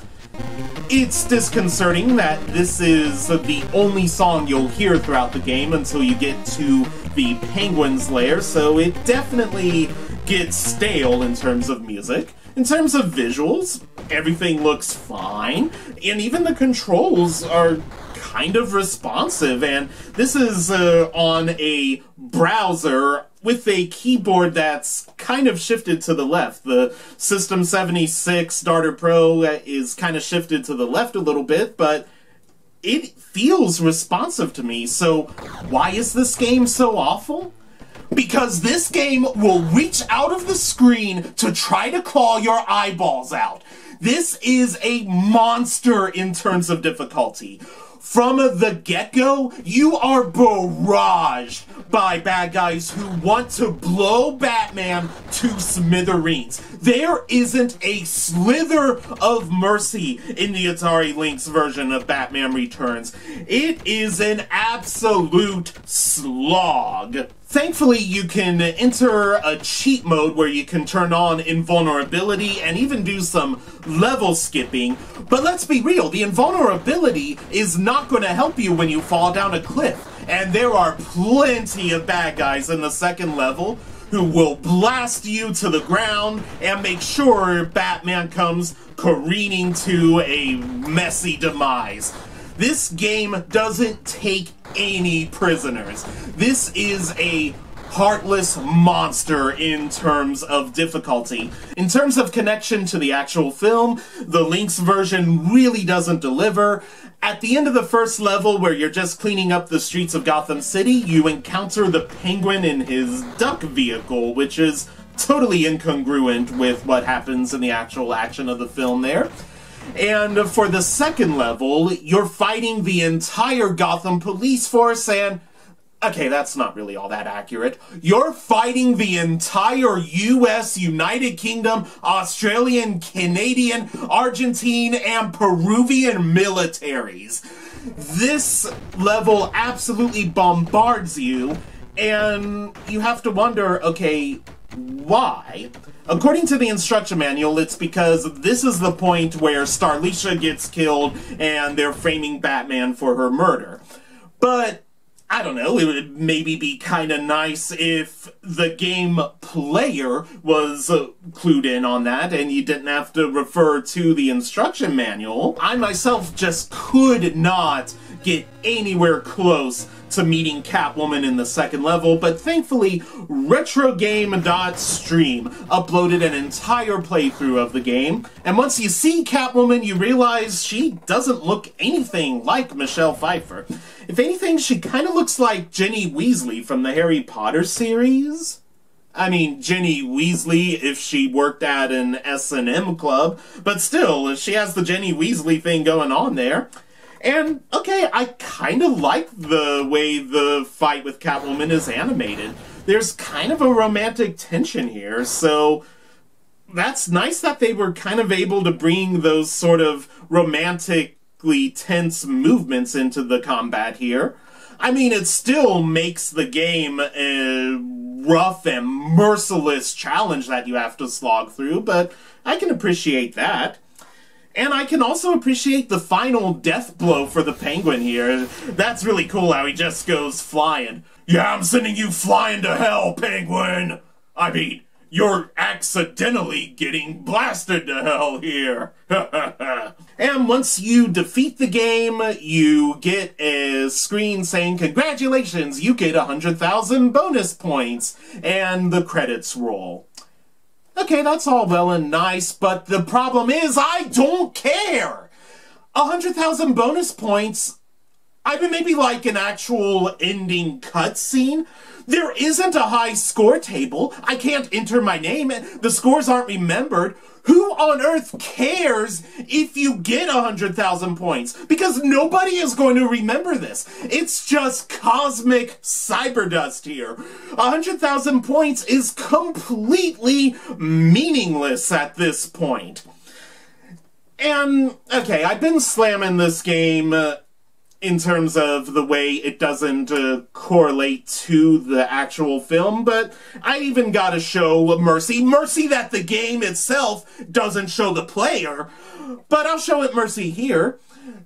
It's disconcerting that this is the only song you'll hear throughout the game until you get to the Penguin's lair, so it definitely gets stale in terms of music. In terms of visuals, everything looks fine, and even the controls are kind of responsive, and this is on a browser with a keyboard that's kind of shifted to the left. The System 76 Darter Pro is kind of shifted to the left a little bit, but it feels responsive to me. So why is this game so awful? Because this game will reach out of the screen to try to claw your eyeballs out. This is a monster in terms of difficulty. From the get-go, you are barraged by bad guys who want to blow Batman to smithereens. There isn't a slither of mercy in the Atari Lynx version of Batman Returns. It is an absolute slog. Thankfully, you can enter a cheat mode where you can turn on invulnerability and even do some level skipping. But let's be real, the invulnerability is not going to help you when you fall down a cliff. And there are plenty of bad guys in the second level who will blast you to the ground and make sure Batman comes careening to a messy demise. This game doesn't take any prisoners. This is a heartless monster in terms of difficulty. In terms of connection to the actual film, the Lynx version really doesn't deliver. At the end of the first level, where you're just cleaning up the streets of Gotham City, you encounter the Penguin in his duck vehicle, which is totally incongruent with what happens in the actual action of the film there. And for the second level, you're fighting the entire Gotham police force and... okay, that's not really all that accurate. You're fighting the entire US, United Kingdom, Australian, Canadian, Argentine, and Peruvian militaries. This level absolutely bombards you, and you have to wonder, okay, why? According to the instruction manual, it's because this is the point where Starlisha gets killed and they're framing Batman for her murder. But I don't know, it would maybe be kind of nice if the game player was clued in on that and you didn't have to refer to the instruction manual. I myself just could not get anywhere close to meeting Catwoman in the second level, but thankfully RetroGame.stream uploaded an entire playthrough of the game, and once you see Catwoman you realize she doesn't look anything like Michelle Pfeiffer. If anything, she kind of looks like Ginny Weasley from the Harry Potter series. I mean, Ginny Weasley if she worked at an S&M club, but still, she has the Ginny Weasley thing going on there. And, okay, I kind of like the way the fight with Catwoman is animated. There's kind of a romantic tension here, so that's nice that they were kind of able to bring those sort of romantically tense movements into the combat here. I mean, it still makes the game a rough and merciless challenge that you have to slog through, but I can appreciate that. And I can also appreciate the final death blow for the Penguin here. That's really cool how he just goes flying. Yeah, I'm sending you flying to hell, Penguin! I mean, you're accidentally getting blasted to hell here. And once you defeat the game, you get a screen saying, congratulations, you get 100,000 bonus points, and the credits roll. Okay, that's all well and nice, but the problem is I don't care! 100,000 bonus points, I mean, maybe like an actual ending cutscene. There isn't a high score table. I can't enter my name. The scores aren't remembered. Who on earth cares if you get 100,000 points? Because nobody is going to remember this. It's just cosmic cyberdust here. 100,000 points is completely meaningless at this point. And, okay, I've been slamming this game in terms of the way it doesn't correlate to the actual film, but I even gotta show mercy. Mercy that the game itself doesn't show the player, but I'll show it mercy here.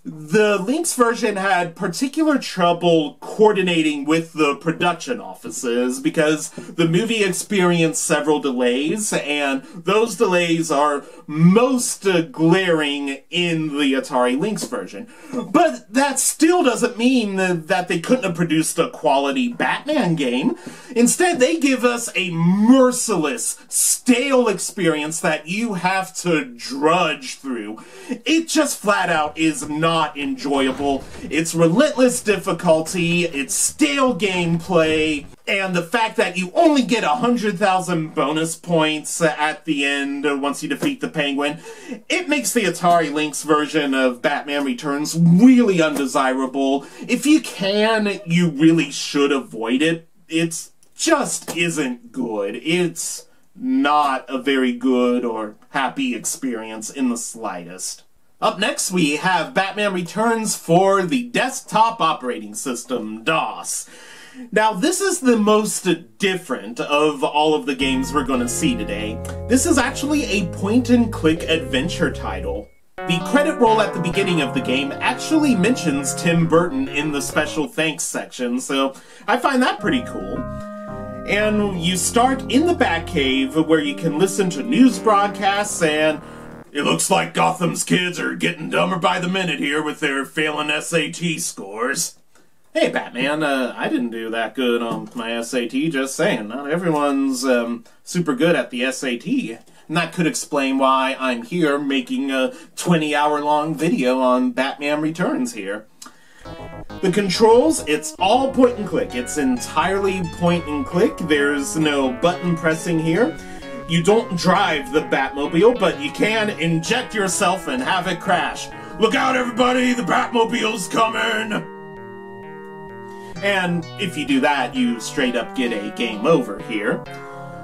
The Lynx version had particular trouble coordinating with the production offices because the movie experienced several delays, and those delays are most glaring in the Atari Lynx version. But that's still doesn't mean that they couldn't have produced a quality Batman game. Instead, they give us a merciless, stale experience that you have to drudge through. It just flat out is not enjoyable. It's relentless difficulty, it's stale gameplay, and the fact that you only get 100,000 bonus points at the end once you defeat the Penguin, it makes the Atari Lynx version of Batman Returns really undesirable. If you can, you really should avoid it. It just isn't good. It's not a very good or happy experience in the slightest. Up next, we have Batman Returns for the desktop operating system, DOS. Now, this is the most different of all of the games we're going to see today. This is actually a point-and-click adventure title. The credit roll at the beginning of the game actually mentions Tim Burton in the special thanks section, so I find that pretty cool. And you start in the Batcave, where you can listen to news broadcasts, and it looks like Gotham's kids are getting dumber by the minute here with their failing SAT scores. Hey, Batman, I didn't do that good on my SAT, just saying. Not everyone's super good at the SAT. And that could explain why I'm here making a 20-hour-long video on Batman Returns here. The controls, it's all point and click. It's entirely point and click. There's no button pressing here. You don't drive the Batmobile, but you can inject yourself and have it crash. Look out, everybody! The Batmobile's coming! And if you do that, you straight up get a game over here.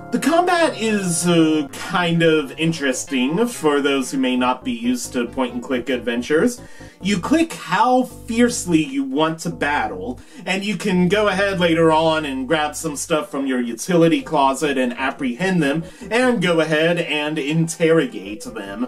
The combat is kind of interesting for those who may not be used to point-and-click adventures. You click how fiercely you want to battle, and you can go ahead later on and grab some stuff from your utility closet and apprehend them, and go ahead and interrogate them.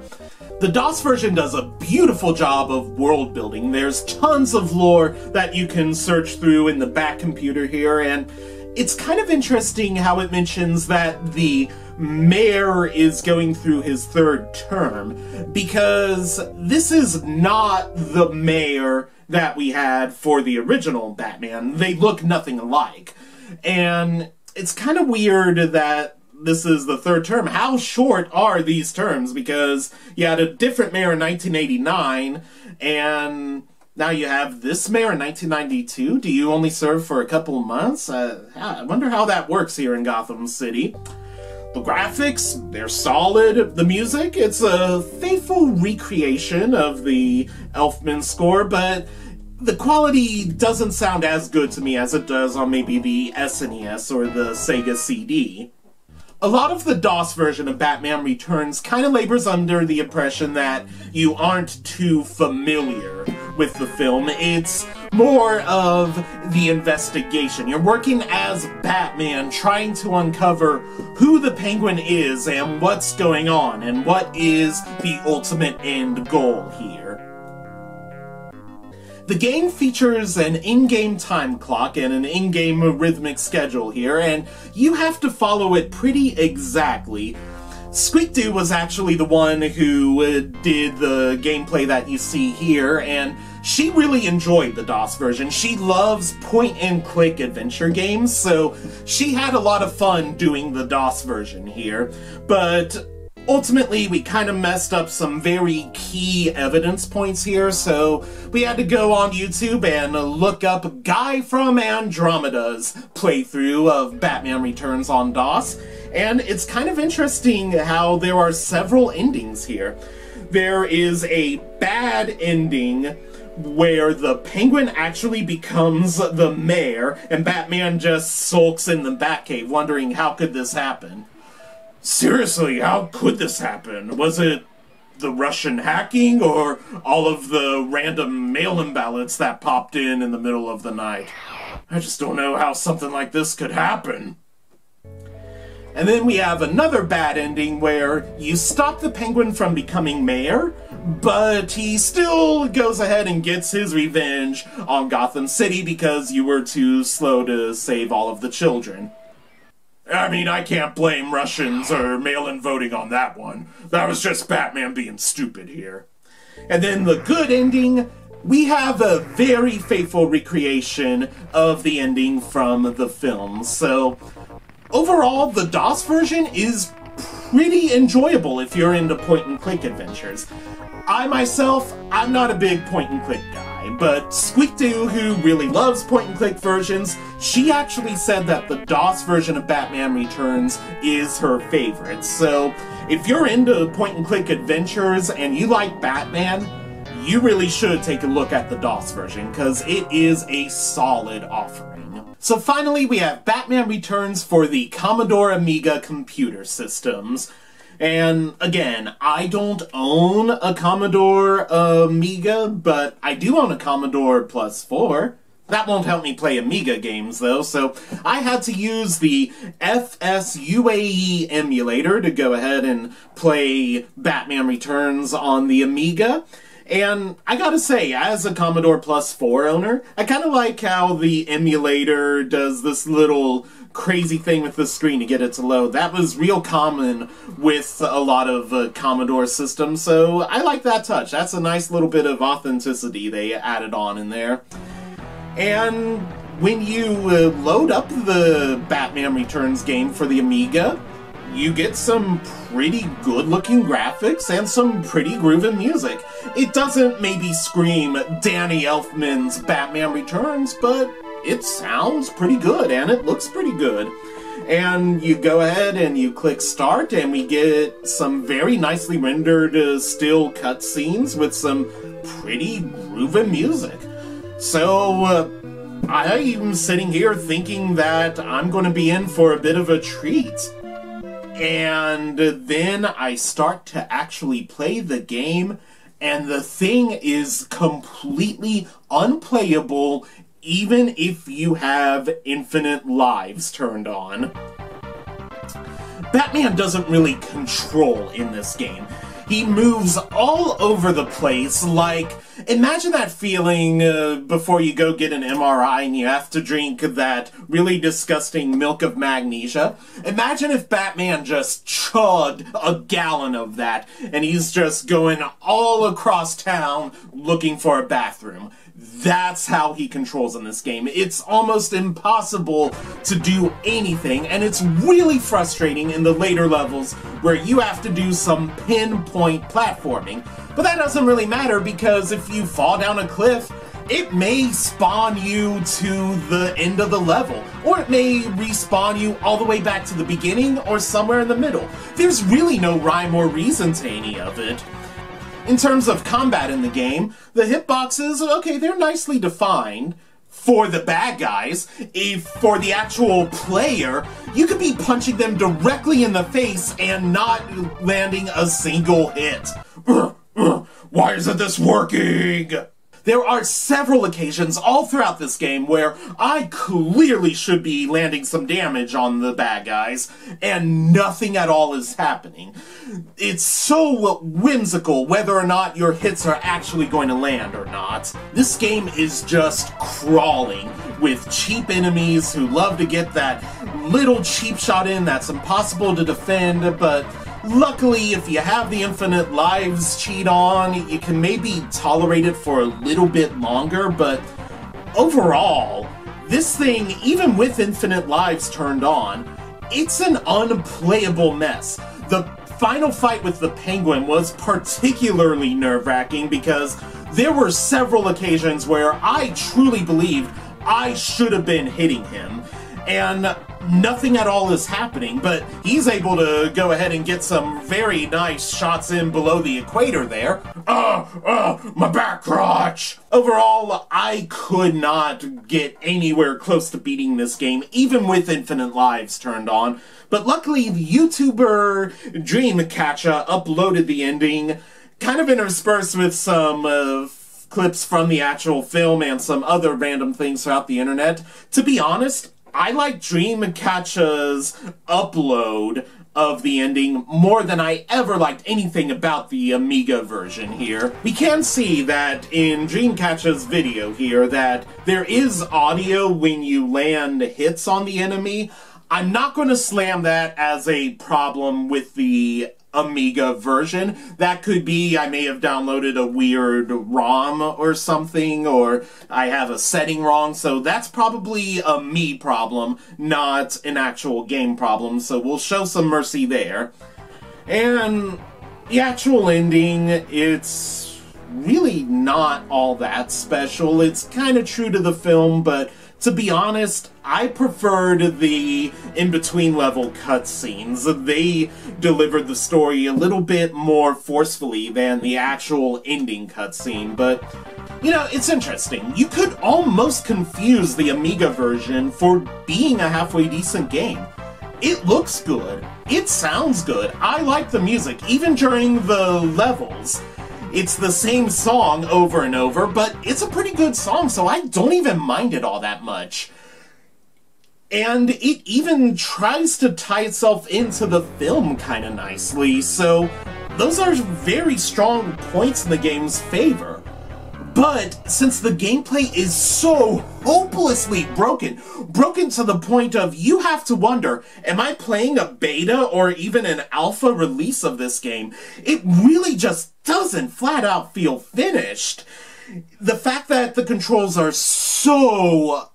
The DOS version does a beautiful job of world building. There's tons of lore that you can search through in the back computer here, and it's kind of interesting how it mentions that the mayor is going through his third term, because this is not the mayor that we had for the original Batman. They look nothing alike. And it's kind of weird that this is the third term. How short are these terms? Because you had a different mayor in 1989, and now you have this mayor in 1992. Do you only serve for a couple months? I wonder how that works here in Gotham City. The graphics, they're solid. The music, it's a faithful recreation of the Elfman score, but the quality doesn't sound as good to me as it does on maybe the SNES or the Sega CD. A lot of the DOS version of Batman Returns kind of labors under the impression that you aren't too familiar with the film. It's more of the investigation. You're working as Batman, trying to uncover who the Penguin is and what's going on, and what is the ultimate end goal here. The game features an in-game time clock and an in-game rhythmic schedule here, and you have to follow it pretty exactly. Squeak-Doo was actually the one who did the gameplay that you see here, and she really enjoyed the DOS version. She loves point-and-click adventure games, so she had a lot of fun doing the DOS version here. But ultimately, we kind of messed up some very key evidence points here, so we had to go on YouTube and look up Guy from Andromeda's playthrough of Batman Returns on DOS, and it's kind of interesting how there are several endings here. There is a bad ending where the Penguin actually becomes the mayor, and Batman just sulks in the Batcave wondering how could this happen. Seriously, how could this happen? Was it the Russian hacking, or all of the random mail-in ballots that popped in the middle of the night? I just don't know how something like this could happen. And then we have another bad ending where you stop the Penguin from becoming mayor, but he still goes ahead and gets his revenge on Gotham City because you were too slow to save all of the children. I mean, I can't blame Russians or mail-in voting on that one. That was just Batman being stupid here. And then the good ending, we have a very faithful recreation of the ending from the film. So, overall, the DOS version is pretty enjoyable if you're into point-and-click adventures. I myself, I'm not a big point-and-click guy, but Squeak-Doo, who really loves point-and-click versions, she actually said that the DOS version of Batman Returns is her favorite. So, if you're into point-and-click adventures and you like Batman, you really should take a look at the DOS version, because it is a solid offering. So finally, we have Batman Returns for the Commodore Amiga computer systems. And again, I don't own a Commodore Amiga, but I do own a Commodore Plus 4. That won't help me play Amiga games, though, so I had to use the FSUAE emulator to go ahead and play Batman Returns on the Amiga. And I gotta say, as a Commodore Plus 4 owner, I kinda like how the emulator does this little crazy thing with the screen to get it to load. That was real common with a lot of Commodore systems, so I like that touch. That's a nice little bit of authenticity they added on in there. And when you load up the Batman Returns game for the Amiga, you get some pretty good-looking graphics and some pretty groovy music. It doesn't maybe scream Danny Elfman's Batman Returns, but it sounds pretty good and it looks pretty good. And you go ahead and you click start and we get some very nicely rendered still cutscenes with some pretty groovy music. So, I'm sitting here thinking that I'm going to be in for a bit of a treat. And then I start to actually play the game, and the thing is completely unplayable even if you have infinite lives turned on. Batman doesn't really control in this game. He moves all over the place, like, imagine that feeling before you go get an MRI and you have to drink that really disgusting milk of magnesia. Imagine if Batman just chugged a gallon of that, and he's just going all across town looking for a bathroom. That's how he controls in this game. It's almost impossible to do anything, and it's really frustrating in the later levels where you have to do some pinpoint platforming. But that doesn't really matter, because if you fall down a cliff, it may spawn you to the end of the level, or it may respawn you all the way back to the beginning or somewhere in the middle. There's really no rhyme or reason to any of it. In terms of combat in the game, the hitboxes, okay, they're nicely defined for the bad guys. If for the actual player, you could be punching them directly in the face and not landing a single hit. Why isn't this working? There are several occasions all throughout this game where I clearly should be landing some damage on the bad guys, and nothing at all is happening. It's so whimsical whether or not your hits are actually going to land or not. This game is just crawling with cheap enemies who love to get that little cheap shot in that's impossible to defend, but luckily, if you have the infinite lives cheat on, you can maybe tolerate it for a little bit longer, but overall, this thing, even with infinite lives turned on, it's an unplayable mess. The final fight with the Penguin was particularly nerve-wracking because there were several occasions where I truly believed I should have been hitting him, and nothing at all is happening, but he's able to go ahead and get some very nice shots in below the equator there. My back crotch! Overall, I could not get anywhere close to beating this game, even with infinite lives turned on. But luckily, the YouTuber Dreamcatcher uploaded the ending, kind of interspersed with some clips from the actual film and some other random things throughout the internet. To be honest, I like Dreamcatcher's upload of the ending more than I ever liked anything about the Amiga version here. We can see that in Dreamcatcher's video here that there is audio when you land hits on the enemy. I'm not going to slam that as a problem with the Amiga version. That could be I may have downloaded a weird ROM or something, or I have a setting wrong, so that's probably a me problem, not an actual game problem, so we'll show some mercy there. And the actual ending, it's really not all that special. It's kind of true to the film, but to be honest, I preferred the in-between level cutscenes. They delivered the story a little bit more forcefully than the actual ending cutscene, but, you know, it's interesting. You could almost confuse the Amiga version for being a halfway decent game. It looks good. It sounds good. I like the music, even during the levels. It's the same song over and over, but it's a pretty good song, so I don't even mind it all that much. And it even tries to tie itself into the film kind of nicely, so those are very strong points in the game's favor. But since the gameplay is so hopelessly broken to the point of you have to wonder, am I playing a beta or even an alpha release of this game? It really just doesn't flat out feel finished. The fact that the controls are so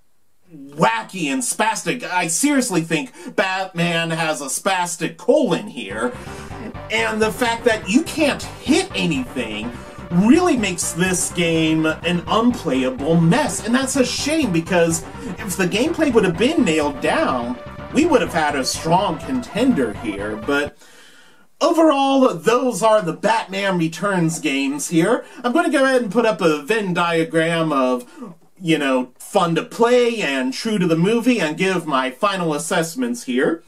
wacky and spastic, I seriously think Batman has a spastic colon here. And the fact that you can't hit anything really makes this game an unplayable mess, and that's a shame because if the gameplay would have been nailed down, we would have had a strong contender here, but overall, those are the Batman Returns games here. I'm going to go ahead and put up a Venn diagram of, you know, fun to play and true to the movie and give my final assessments here.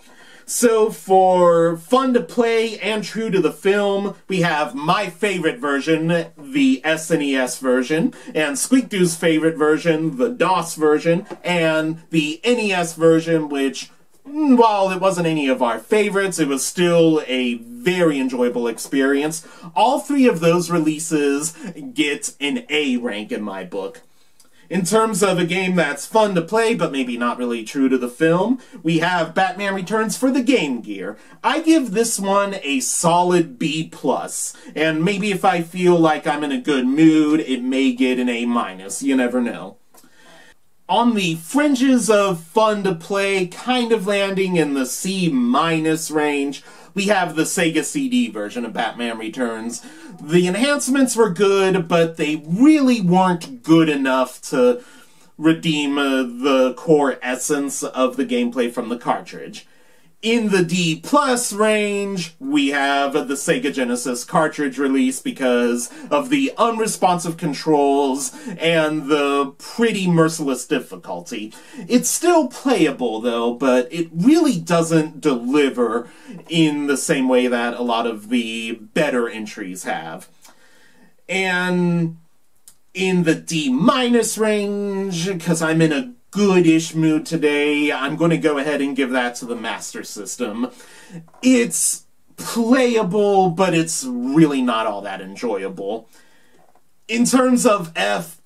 So for fun to play and true to the film, we have my favorite version, the SNES version, and Squeak-Doo's favorite version, the DOS version, and the NES version, which, while it wasn't any of our favorites, it was still a very enjoyable experience. All three of those releases get an A rank in my book. In terms of a game that's fun to play, but maybe not really true to the film, we have Batman Returns for the Game Gear. I give this one a solid B+, and maybe if I feel like I'm in a good mood, it may get an A-. You never know. On the fringes of fun to play, kind of landing in the C- range, we have the Sega CD version of Batman Returns. The enhancements were good, but they really weren't good enough to redeem the core essence of the gameplay from the cartridge. In the D+ range, we have the Sega Genesis cartridge release because of the unresponsive controls and the pretty merciless difficulty. It's still playable, though, but it really doesn't deliver in the same way that a lot of the better entries have. And in the D- range, because I'm in a goodish mood today, I'm going to go ahead and give that to the Master System. It's playable, but it's really not all that enjoyable. In terms of F+,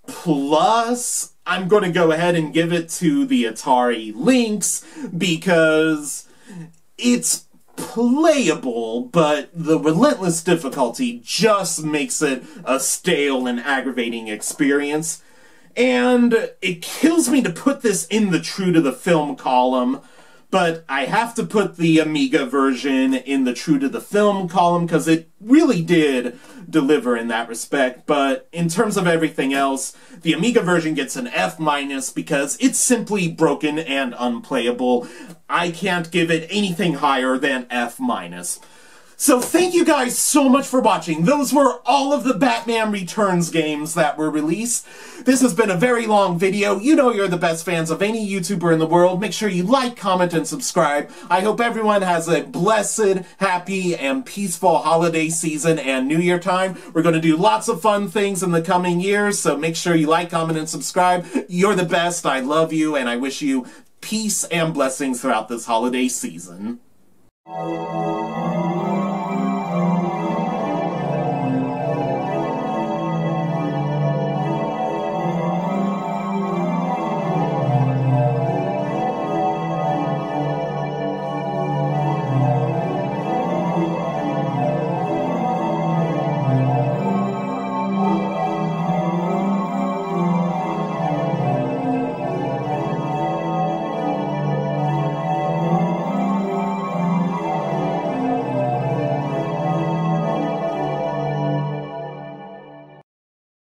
I'm going to go ahead and give it to the Atari Lynx because it's playable, but the relentless difficulty just makes it a stale and aggravating experience. And it kills me to put this in the true to the film column, but I have to put the Amiga version in the true to the film column because it really did deliver in that respect. But in terms of everything else, the Amiga version gets an F- because it's simply broken and unplayable. I can't give it anything higher than F-. So thank you guys so much for watching. Those were all of the Batman Returns games that were released. This has been a very long video. You know you're the best fans of any YouTuber in the world. Make sure you like, comment, and subscribe. I hope everyone has a blessed, happy, and peaceful holiday season and New Year time. We're going to do lots of fun things in the coming years, so make sure you like, comment, and subscribe. You're the best. I love you, and I wish you peace and blessings throughout this holiday season.